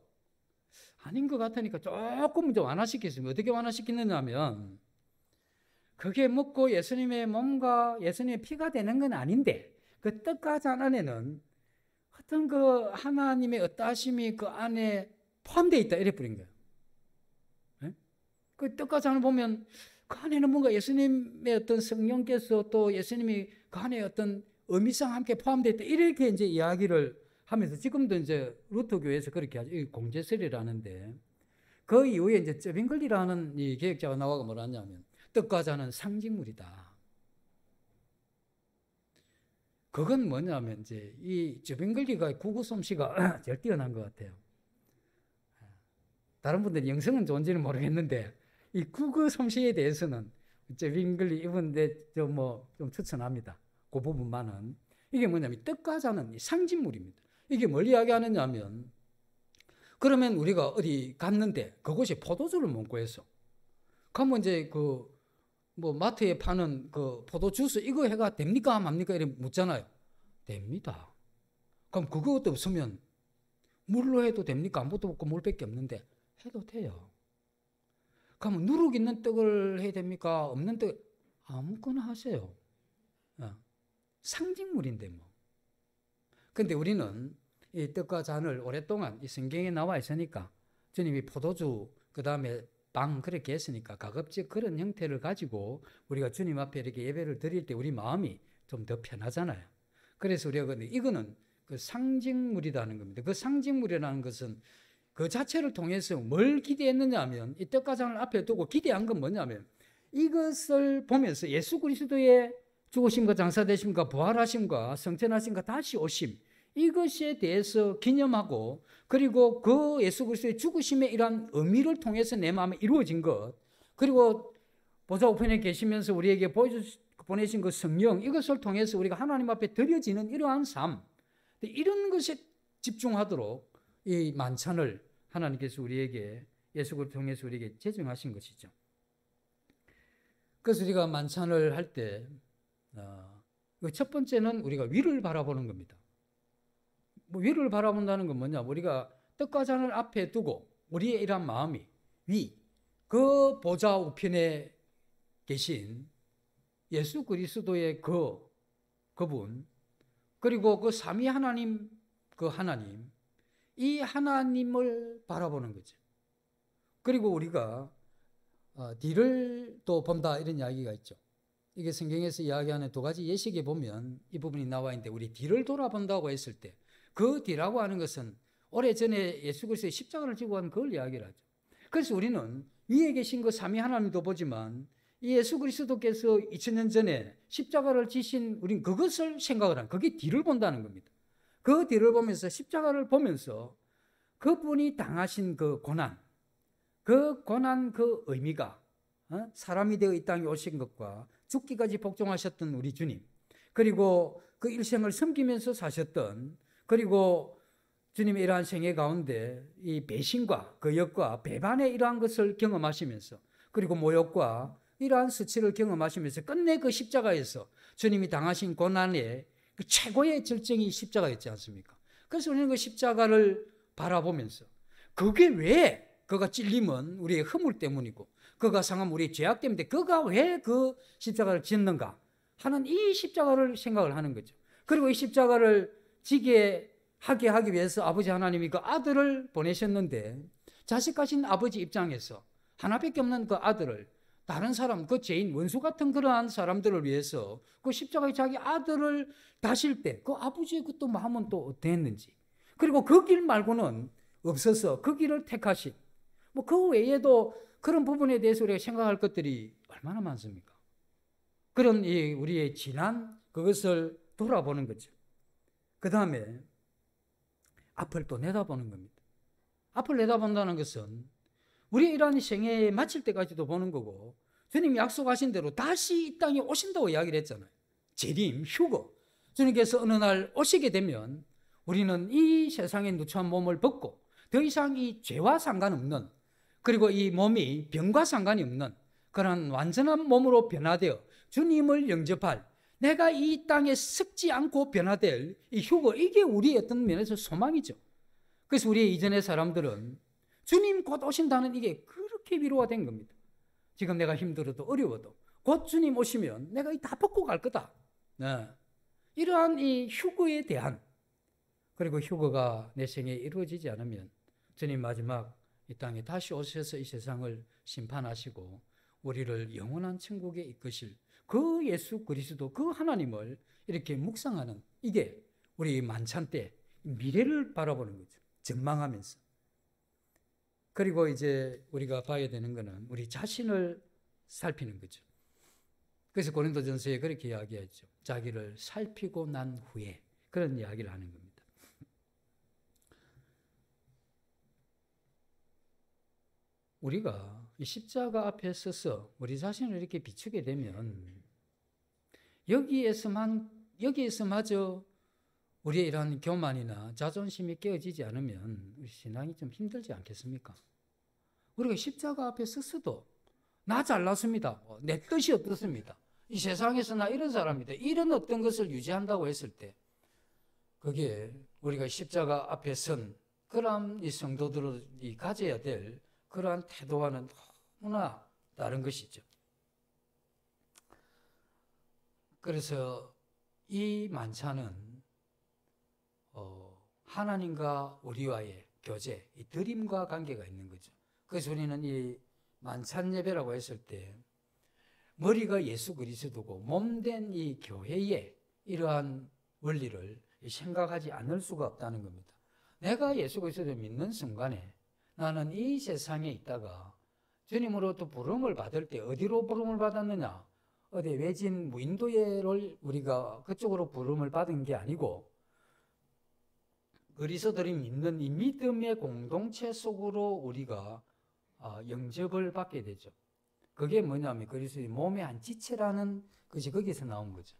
아닌 것 같으니까 조금 더 완화시켰습니다. 어떻게 완화시키느냐 하면 그게 먹고 예수님의 몸과 예수님의 피가 되는 건 아닌데 그 떡과 잔 안에는 어떤 그 하나님의 어떠하심이 그 안에 포함되어 있다 이래 버린 거예요. 네? 그 떡과 잔을 보면 그 안에는 뭔가 예수님의 어떤 성령께서 또 예수님이 그 안에 어떤 의미상 함께 포함되어 있다 이렇게 이제 이야기를 하면서 지금도 이제 루터 교회에서 그렇게 하죠. 공제설이라는데 그 이후에 이제 쩌빙글리라는 이 개혁자가 나와가 뭐라 하냐면 떡과 잔은 상징물이다. 그건 뭐냐면 이제 이 쩌빙글리가 국어 솜씨가 제일 뛰어난 것 같아요. 다른 분들이 영성은 좋은지는 모르겠는데 이 국어 솜씨에 대해서는 쩌빙글리 이분인데 좀 추천합니다. 그 부분만은. 이게 뭐냐면 떡과 잔은 상징물입니다. 이게 뭘 이야기하느냐 하면 그러면 우리가 어디 갔는데 그곳에 포도주를 못 구해서 가면 이제 그 뭐 마트에 파는 그 포도 주스 이거 해가 됩니까 맙니까 이렇게 묻잖아요. 됩니다. 그럼 그것도 없으면 물로 해도 됩니까? 아무것도 없고 물밖에 없는데 해도 돼요. 그러면 누룩 있는 떡을 해야 됩니까? 없는 떡 아무거나 하세요. 상징물인데 뭐. 근데 우리는 이 떡과 잔을 오랫동안 이 성경에 나와 있으니까 주님이 포도주 그다음에 빵 그렇게 했으니까 가급적 그런 형태를 가지고 우리가 주님 앞에 이렇게 예배를 드릴 때 우리 마음이 좀 더 편하잖아요. 그래서 우리가 근데 이거는 그 상징물이라는 겁니다. 그 상징물이라는 것은 그 자체를 통해서 뭘 기대했느냐 하면 이 떡과 잔을 앞에 두고 기대한 건 뭐냐면 이것을 보면서 예수 그리스도의 죽으심과 장사되심과 부활하심과 성천하심과 다시 오심 이것에 대해서 기념하고 그리고 그 예수 그리스도의 죽으심의 이러한 의미를 통해서 내 마음에 이루어진 것 그리고 보좌 우편에 계시면서 우리에게 보내신 그 성령 이것을 통해서 우리가 하나님 앞에 드려지는 이러한 삶 이런 것에 집중하도록 이 만찬을 하나님께서 우리에게 예수를 통해서 우리에게 제정하신 것이죠. 그래서 우리가 만찬을 할 때 첫 번째는 우리가 위를 바라보는 겁니다. 뭐 위를 바라본다는 건 뭐냐? 우리가 떡과 잔을 앞에 두고 우리의 이러한 마음이 그 보좌 우편에 계신 예수 그리스도의 그분 그리고 그 삼위 하나님 그 하나님 이 하나님을 바라보는 거죠. 그리고 우리가 뒤를 또 본다 이런 이야기가 있죠. 이게 성경에서 이야기하는 두 가지 예식에 보면 이 부분이 나와 있는데 우리 뒤를 돌아본다고 했을 때 그 뒤라고 하는 것은 오래전에 예수 그리스도의 십자가를 지고 한 그걸 이야기를 하죠. 그래서 우리는 위에 계신 그 삼위 하나님도 보지만 이 예수 그리스도께서 2000년 전에 십자가를 지신 우린 그것을 생각을 하는 그게 뒤를 본다는 겁니다. 그 뒤를 보면서 십자가를 보면서 그분이 당하신 그 고난 그 의미가 사람이 되어 이 땅에 오신 것과 죽기까지 복종하셨던 우리 주님 그리고 그 일생을 섬기면서 사셨던 그리고 주님의 이러한 생애 가운데 이 배신과 거역과 배반의 이러한 것을 경험하시면서 그리고 모욕과 이러한 수치를 경험하시면서 끝내 그 십자가에서 주님이 당하신 고난의 그 최고의 절정이 십자가였지 않습니까? 그래서 우리는 그 십자가를 바라보면서 그게 왜 그가 찔림은 우리의 허물 때문이고 그가 상하면 우리의 죄악 때문인데 그가 왜 그 십자가를 짓는가 하는 이 십자가를 생각을 하는 거죠. 그리고 이 십자가를 지게 하게 하기 위해서 아버지 하나님이 그 아들을 보내셨는데 자식 가신 아버지 입장에서 하나밖에 없는 그 아들을 다른 사람 그 죄인 원수 같은 그러한 사람들을 위해서 그 십자가에 자기 아들을 다실 때 그 아버지의 그또 마음은 또 어땠는지 그리고 그 길 말고는 없어서 그 길을 택하신 뭐 그 외에도 그런 부분에 대해서 우리가 생각할 것들이 얼마나 많습니까? 그런 우리의 지난 그것을 돌아보는 거죠. 그 다음에 앞을 또 내다보는 겁니다. 앞을 내다본다는 것은 우리 이러한 생애 마칠 때까지도 보는 거고 주님이 약속하신 대로 다시 이 땅에 오신다고 이야기를 했잖아요. 재림, 휴거. 주님께서 어느 날 오시게 되면 우리는 이 세상의 누추한 몸을 벗고 더 이상 이 죄와 상관없는 그리고 이 몸이 병과 상관이 없는 그런 완전한 몸으로 변화되어 주님을 영접할 내가 이 땅에 썩지 않고 변화될 이 휴거 이게 우리의 어떤 면에서 소망이죠. 그래서 우리의 이전의 사람들은 주님 곧 오신다는 이게 그렇게 위로가 된 겁니다. 지금 내가 힘들어도 어려워도 곧 주님 오시면 내가 다 벗고 갈 거다. 네. 이러한 이 휴거에 대한 그리고 휴거가 내 생에 이루어지지 않으면 주님 마지막 이 땅에 다시 오셔서 이 세상을 심판하시고 우리를 영원한 천국에 이끄실 그 예수 그리스도 그 하나님을 이렇게 묵상하는 이게 우리 만찬 때 미래를 바라보는 거죠. 전망하면서. 그리고 이제 우리가 봐야 되는 것은 우리 자신을 살피는 거죠. 그래서 고린도전서에 그렇게 이야기했죠. 자기를 살피고 난 후에 그런 이야기를 하는 겁니다. 우리가 이 십자가 앞에 서서 우리 자신을 이렇게 비추게 되면 여기에서마저 우리의 이러한 교만이나 자존심이 깨어지지 않으면 우리 신앙이 좀 힘들지 않겠습니까? 우리가 십자가 앞에 서서도 나 잘났습니다. 내 뜻이 어떻습니다. 이 세상에서 나 이런 사람이다. 이런 어떤 것을 유지한다고 했을 때 그게 우리가 십자가 앞에 선 그러한 이 성도들이 가져야 될 그러한 태도와는 너무나 다른 것이죠. 그래서 이 만찬은 하나님과 우리와의 교제, 이 드림과 관계가 있는 거죠. 그래서 우리는 이 만찬 예배라고 했을 때 머리가 예수 그리스도고 몸된 이 교회의 이러한 원리를 생각하지 않을 수가 없다는 겁니다. 내가 예수 그리스도를 믿는 순간에 나는 이 세상에 있다가 주님으로부터 부름을 받을 때 어디로 부름을 받았느냐? 어디 외진 무인도를 우리가 그쪽으로 부름을 받은 게 아니고 그리스도들이 믿는 이 믿음의 공동체 속으로 우리가 영접을 받게 되죠. 그게 뭐냐면 그리스도의 몸의 한 지체라는 것이 거기서 나온 거죠.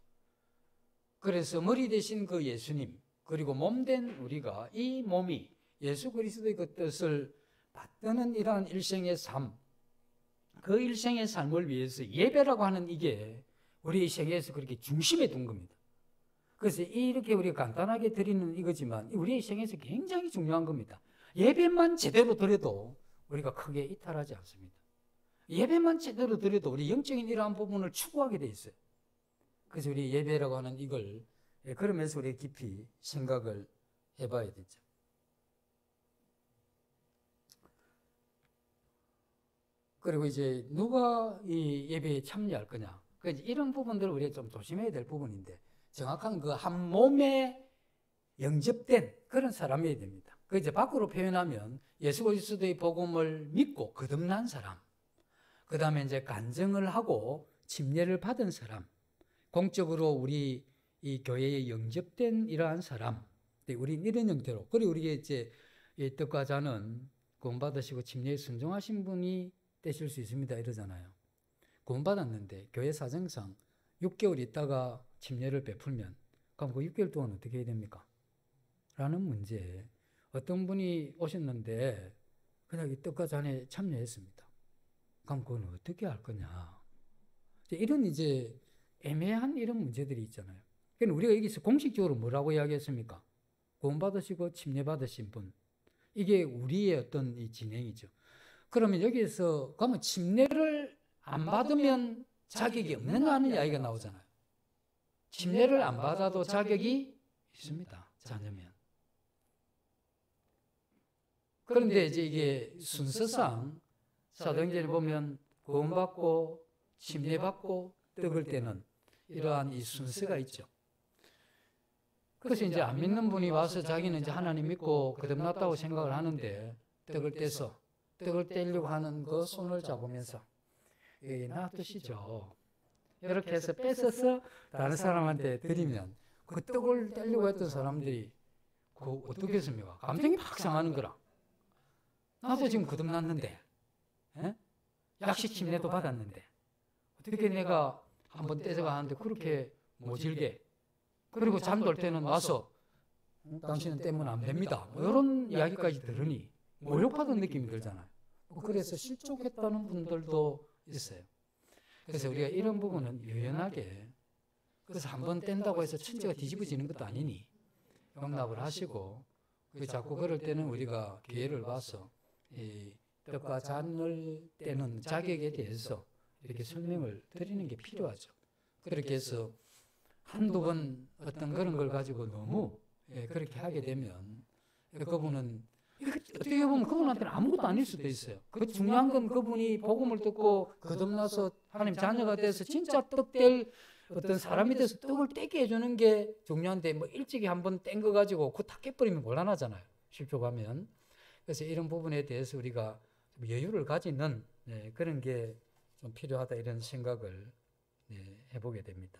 그래서 머리 대신 그 예수님 그리고 몸된 우리가 이 몸이 예수 그리스도의 그 뜻을 받드는 이러한 일생의 삶, 그 일생의 삶을 위해서 예배라고 하는 이게 우리의 생애에서 그렇게 중심에 둔 겁니다. 그래서 이렇게 우리가 간단하게 드리는 이거지만 우리의 생애에서 굉장히 중요한 겁니다. 예배만 제대로 드려도 우리가 크게 이탈하지 않습니다. 예배만 제대로 드려도 우리 영적인 이러한 부분을 추구하게 돼 있어요. 그래서 우리 예배라고 하는 이걸 그러면서 우리 깊이 생각을 해봐야 되죠. 그리고 이제 누가 이 예배에 참여할 거냐. 그래서 이런 부분들을 우리가 좀 조심해야 될 부분인데 정확한 그 한 몸에 영접된 그런 사람이어야 됩니다. 그 이제 밖으로 표현하면 예수 그리스도의 복음을 믿고 거듭난 사람, 그 다음에 이제 간증을 하고 침례를 받은 사람, 공적으로 우리 이 교회에 영접된 이러한 사람, 우리는 이런 형태로, 그리고 우리가 이제 이 떡과 잔은 구원 받으시고 침례에 순종하신 분이 되실 수 있습니다. 이러잖아요. 구원 받았는데 교회 사정상 6개월 있다가 침례를 베풀면 그럼 그 6개월 동안 어떻게 해야 됩니까? 라는 문제에 어떤 분이 오셨는데 그냥 이 떡과 잔에 참여했습니다. 그럼 그건 어떻게 할 거냐? 이런 이제 애매한 이런 문제들이 있잖아요. 그러니까 우리가 여기서 공식적으로 뭐라고 이야기했습니까? 구원 받으시고 침례 받으신 분. 이게 우리의 어떤 이 진행이죠. 그러면 여기서 그러면 침례를 안 받으면 자격이 없느냐 하는 이야기가 나오잖아요. 침례를 안 받아도 자격이 있습니다. 자녀면. 그런데 이제 이게 순서상 사도행전에 보면 구원받고 침례받고 떡을 떼는 이러한 이 순서가 있죠. 그래서 이제 안 믿는 분이 와서 자기는 이제 하나님 믿고 거듭났다고 생각을 하는데 떡을 떼서 떡을 떼려고 하는 그 손을 잡으면서 놔두시죠. 이렇게 해서 뺏어서 다른 사람한테 드리면 그 떡을 떼려고 했던 사람들이 어떻게 했습니까? 감정이 팍 상하는 거라. 나도 지금 거듭났는데 약식 침례도 받았는데 어떻게 내가 한번 떼서가 하는데 그렇게 모질게 그리고 잠들 때는 와서 당신은 떼면 안 됩니다. 이런 이야기까지 들으니 모욕받은 느낌이 들잖아요. 그래서 실족했다는 분들도 있어요. 그래서 우리가 이런 부분은 유연하게 그래서 한번 뗀다고 해서 천지가 뒤집어지는 것도 아니니 용납을 하시고 자꾸 그럴 때는 우리가 기회를 봐서 이 떡과 잔을 떼는 자격에 대해서 이렇게 설명을 드리는 게 필요하죠. 그렇게 해서 한두 번 어떤 그런 걸 가지고 너무 그렇게 하게 되면 그분은 어떻게 보면 그분한테는 아무것도 아닐 수도 있어요. 그 중요한 건 그분이 복음을 듣고 거듭나서 하나님 자녀가 돼서 진짜 떡 뗄 어떤 사람이 돼서 떡을 떼게 해주는 게 중요한데 뭐 일찍이 한번 뗀 거 가지고 그거 다 깨버리면 곤란하잖아요. 실족하면. 그래서 이런 부분에 대해서 우리가 좀 여유를 가지는 그런 게 좀 필요하다 이런 생각을 해보게 됩니다.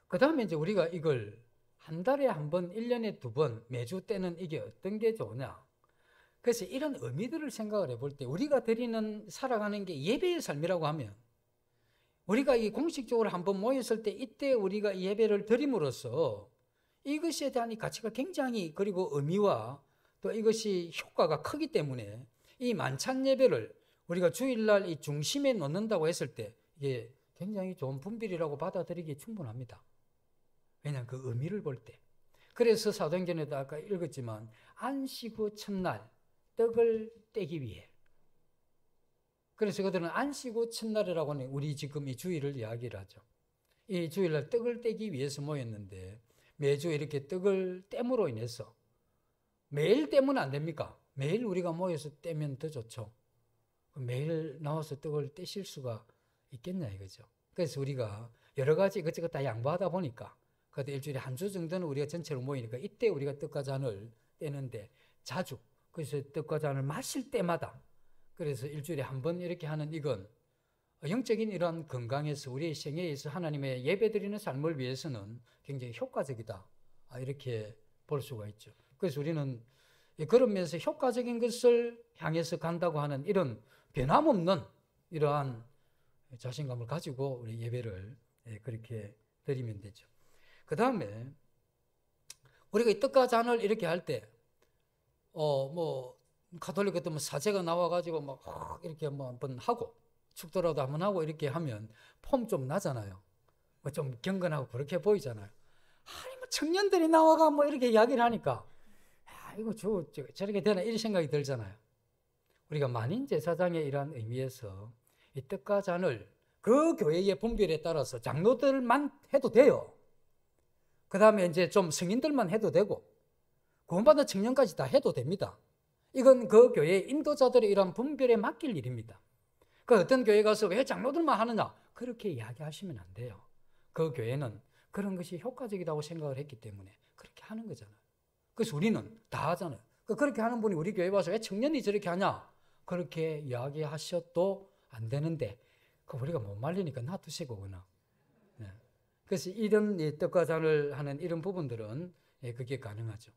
그 다음에 이제 우리가 이걸 한 달에 한 번, 1년에 2번, 매주 떼는 이게 어떤 게 좋냐. 그래서 이런 의미들을 생각을 해볼 때 우리가 드리는 살아가는 게 예배의 삶이라고 하면 우리가 이 공식적으로 한번 모였을 때 이때 우리가 예배를 드림으로써 이것에 대한 이 가치가 굉장히 그리고 의미와 또 이것이 효과가 크기 때문에 이 만찬 예배를 우리가 주일날 이 중심에 놓는다고 했을 때 이게 굉장히 좋은 분별이라고 받아들이기에 충분합니다. 왜냐하면 그 의미를 볼 때. 그래서 사도행전에도 아까 읽었지만 안식 후 첫날 떡을 떼기 위해. 그래서 그들은 안식 후 첫날이라고 하는 우리 지금 이 주일을 이야기를 하죠. 이 주일날 떡을 떼기 위해서 모였는데 매주 이렇게 떡을 떼므로 인해서 매일 떼면 안 됩니까? 매일 우리가 모여서 떼면 더 좋죠. 매일 나와서 떡을 떼실 수가 있겠냐 이거죠. 그래서 우리가 여러 가지 이것저것 다 양보하다 보니까 그래도 일주일에 한 주 정도는 우리가 전체로 모이니까 이때 우리가 떡과 잔을 떼는데 자주 그래서 떡과 잔을 마실 때마다 그래서 일주일에 한 번 이렇게 하는 이건 영적인 이러한 건강에서 우리의 생애에서 하나님의 예배드리는 삶을 위해서는 굉장히 효과적이다 이렇게 볼 수가 있죠. 그래서 우리는 그런 면에서 효과적인 것을 향해서 간다고 하는 이런 변함없는 이러한 자신감을 가지고 우리 예배를 그렇게 드리면 되죠. 그 다음에 우리가 이 떡과 잔을 이렇게 할 때, 뭐 가톨릭 같은 사제가 나와가지고 막 이렇게 뭐 한번 하고 축도라도 한번 하고 이렇게 하면 폼 좀 나잖아요. 뭐 좀 경건하고 그렇게 보이잖아요. 아니 뭐 청년들이 나와가 뭐 이렇게 이야기를 하니까 이거 저렇게 되나 이런 생각이 들잖아요. 우리가 만인 제사장의 이러한 의미에서 이 떡과 잔을 그 교회의 분별에 따라서 장로들만 해도 돼요. 그 다음에 이제 좀 성인들만 해도 되고 구원받은 청년까지 다 해도 됩니다. 이건 그 교회의 인도자들의 이러한 분별에 맡길 일입니다. 그 어떤 교회 가서 왜 장로들만 하느냐 그렇게 이야기하시면 안 돼요. 그 교회는 그런 것이 효과적이라고 생각을 했기 때문에 그렇게 하는 거잖아요. 그래서 우리는 다 하잖아요. 그렇게 하는 분이 우리 교회 와서 왜 청년이 저렇게 하냐 그렇게 이야기하셔도 안 되는데 우리가 못 말리니까 놔두시고 그나. 네. 그래서 이런 떡과 잔을 하는 이런 부분들은 그게 가능하죠.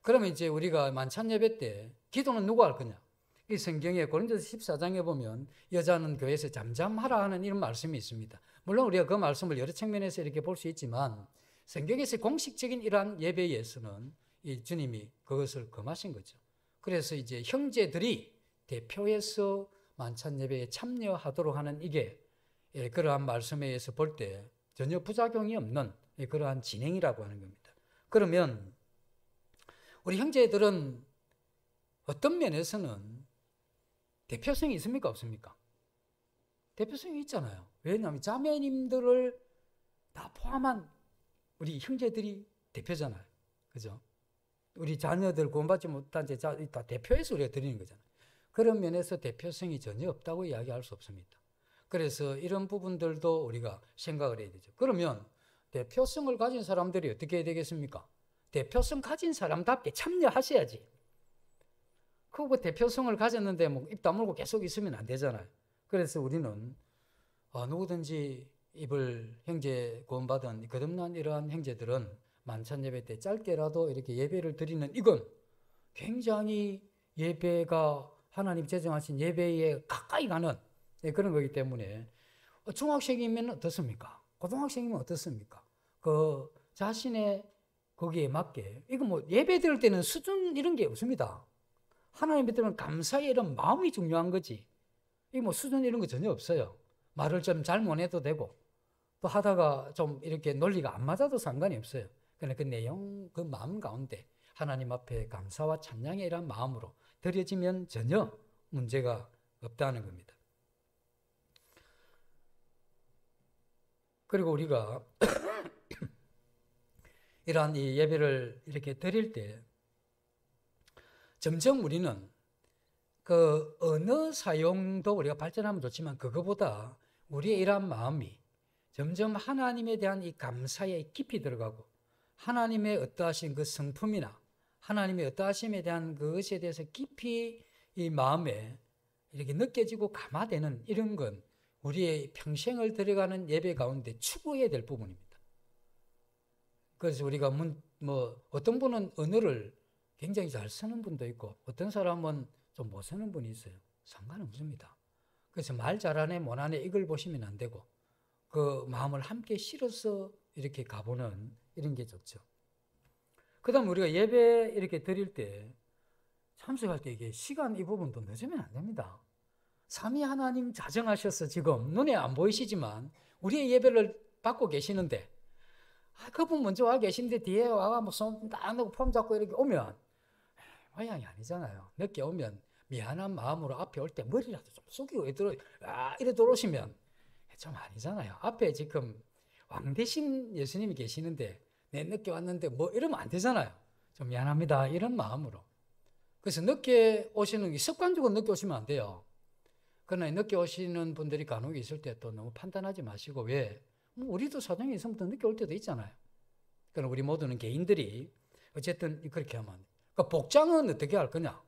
그러면 이제 우리가 만찬 예배 때 기도는 누가 할 거냐? 이 성경에 고린도서 14장에 보면 여자는 교회에서 잠잠하라 하는 이런 말씀이 있습니다. 물론 우리가 그 말씀을 여러 측면에서 이렇게 볼 수 있지만 성경에서 공식적인 이러한 예배에서는 이 주님이 그것을 금하신 거죠. 그래서 이제 형제들이 대표해서 만찬 예배에 참여하도록 하는 이게 그러한 말씀에 의해서 볼 때 전혀 부작용이 없는 그러한 진행이라고 하는 겁니다. 그러면 우리 형제들은 어떤 면에서는 대표성이 있습니까? 없습니까? 대표성이 있잖아요. 왜냐하면 자매님들을 다 포함한 우리 형제들이 대표잖아요. 그죠? 우리 자녀들 구원받지 못한 자 다 대표해서 우리가 드리는 거잖아요. 그런 면에서 대표성이 전혀 없다고 이야기할 수 없습니다. 그래서 이런 부분들도 우리가 생각을 해야 되죠. 그러면 대표성을 가진 사람들이 어떻게 해야 되겠습니까? 대표성 가진 사람답게 참여하셔야지. 그 대표성을 가졌는데 뭐 입 다물고 계속 있으면 안 되잖아요. 그래서 우리는 누구든지 입을 형제 구원받은 거듭난 이러한 형제들은 만찬 예배 때 짧게라도 이렇게 예배를 드리는 이건 굉장히 예배가 하나님 제정하신 예배에 가까이 가는 그런 거기 때문에 중학생이면 어떻습니까? 고등학생이면 어떻습니까? 그 자신의 거기에 맞게 이거 뭐 예배 드릴 때는 수준 이런 게 없습니다. 하나님 믿으면 감사의 이런 마음이 중요한 거지. 이 뭐 수준 이런 거 전혀 없어요. 말을 좀 잘 못해도 되고 또 하다가 좀 이렇게 논리가 안 맞아도 상관이 없어요. 그러나 그 내용, 그 마음 가운데 하나님 앞에 감사와 찬양의 이런 마음으로 드려지면 전혀 문제가 없다는 겁니다. 그리고 우리가 이러한 이 예배를 이렇게 드릴 때 점점 우리는 그 언어 사용도 우리가 발전하면 좋지만 그거보다 우리의 이러한 마음이 점점 하나님에 대한 이 감사에 깊이 들어가고 하나님의 어떠하신 그 성품이나 하나님의 어떠하심에 대한 그것에 대해서 깊이 이 마음에 이렇게 느껴지고 감화되는 이런 건 우리의 평생을 들어가는 예배 가운데 추구해야 될 부분입니다. 그래서 우리가 뭐 어떤 분은 언어를 굉장히 잘 쓰는 분도 있고 어떤 사람은 좀 못 쓰는 분이 있어요. 상관없습니다. 그래서 말 잘하네 못하네 이걸 보시면 안 되고 그 마음을 함께 실어서 이렇게 가보는 이런 게 좋죠. 그다음 우리가 예배 이렇게 드릴 때 참석할 때 이게 시간 이 부분도 늦으면 안 됩니다. 삼위 하나님 자정하셔서 지금 눈에 안 보이시지만 우리의 예배를 받고 계시는데 그분 먼저 와 계신데 뒤에 와가 뭐 손 딱 넣고 폼 잡고 이렇게 오면 모양이 아니잖아요. 늦게 오면 미안한 마음으로 앞에 올 때 머리라도 좀 숙이고 이래 들어오시면 좀 아니잖아요. 앞에 지금 왕 대신 예수님이 계시는데 내 늦게 왔는데 뭐 이러면 안 되잖아요. 좀 미안합니다. 이런 마음으로. 그래서 늦게 오시는 게 습관적으로 늦게 오시면 안 돼요. 그러나 늦게 오시는 분들이 간혹 있을 때 또 너무 판단하지 마시고 왜? 우리도 사정이 있으면 더 늦게 올 때도 있잖아요. 그러나 우리 모두는 개인들이 어쨌든 그렇게 하면 그러니까 복장은 어떻게 할 거냐?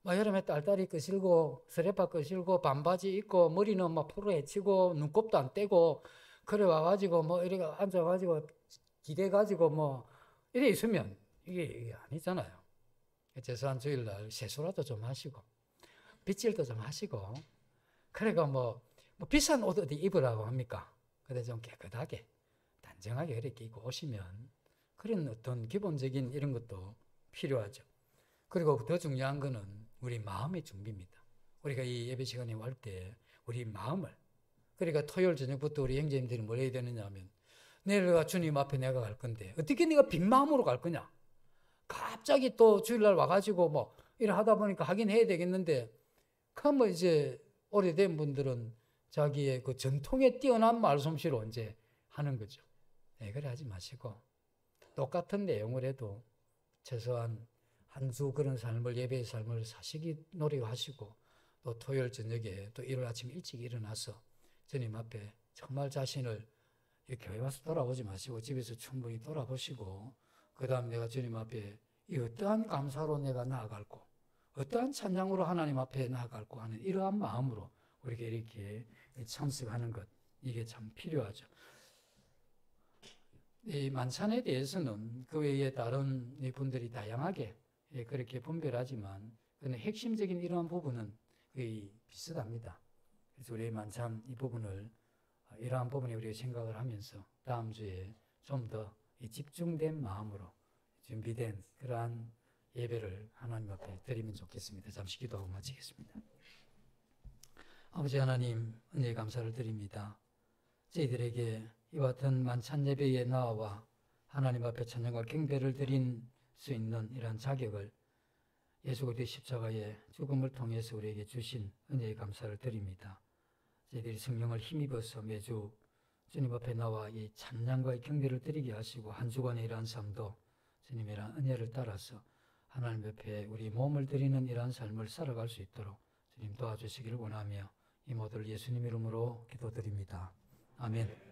막 여름에 딸딸이 끄실고 스레파 끄실고 반바지 입고 머리는 막 포로 헤치고 눈곱도 안 떼고 그래 와가지고 뭐 이렇게 앉아가지고 기대가지고 뭐 이래 있으면 이게 아니잖아요. 제사한 주일날 세수라도 좀 하시고 빗질도 좀 하시고 그래가 뭐 비싼 옷 어디 입으라고 합니까? 근데 좀 깨끗하게 단정하게 이렇게 입고 오시면 그런 어떤 기본적인 이런 것도 필요하죠. 그리고 더 중요한 거는 우리 마음의 준비입니다. 우리가 이 예배 시간에 올 때 우리 마음을 그러니까 토요일 저녁부터 우리 형제님들이 뭘 해야 되느냐 하면 내가 주님 앞에 내가 갈 건데 어떻게 네가 빈 마음으로 갈 거냐? 갑자기 또 주일날 와가지고 뭐 이래 하다 보니까 하긴 해야 되겠는데 그러면 이제 오래된 분들은 자기의 그 전통에 뛰어난 말솜씨로 이제 하는 거죠. 네, 그래 하지 마시고 똑같은 내용을 해도 최소한 한 주 그런 삶을 예배의 삶을 사시기 노력하시고 또 토요일 저녁에 또 일요일 아침 일찍 일어나서 주님 앞에 정말 자신을 교회 와서 돌아보지 마시고 집에서 충분히 돌아보시고 그 다음 내가 주님 앞에 이 어떠한 감사로 내가 나아갈고 어떠한 찬양으로 하나님 앞에 나아갈고 하는 이러한 마음으로 우리가 이렇게 참석하는 것 이게 참 필요하죠. 이 만찬에 대해서는 그 외에 다른 분들이 다양하게 그렇게 분별하지만 핵심적인 이러한 부분은 거의 비슷합니다. 그래서 우리 만찬 이 부분을 이러한 부분에 우리가 생각을 하면서 다음 주에 좀 더 집중된 마음으로 준비된 그러한 예배를 하나님 앞에 드리면 좋겠습니다. 잠시 기도하고 마치겠습니다. 아버지 하나님 은혜에 감사를 드립니다. 저희들에게 이와 같은 만찬 예배에 나와 하나님 앞에 찬양과 경배를 드린 수 있는 이러한 자격을 예수 그리스도의 십자가의 죽음을 통해서 우리에게 주신 은혜에 감사를 드립니다. 저희들이 성령을 힘입어서 매주 주님 앞에 나와 이 찬양과 경배를 드리게 하시고 한 주간의 이러한 삶도 주님의 이러한 은혜를 따라서 하나님 옆에 우리 몸을 드리는 이러한 삶을 살아갈 수 있도록 주님 도와주시기를 원하며 이 모든 예수님 이름으로 기도드립니다. 아멘.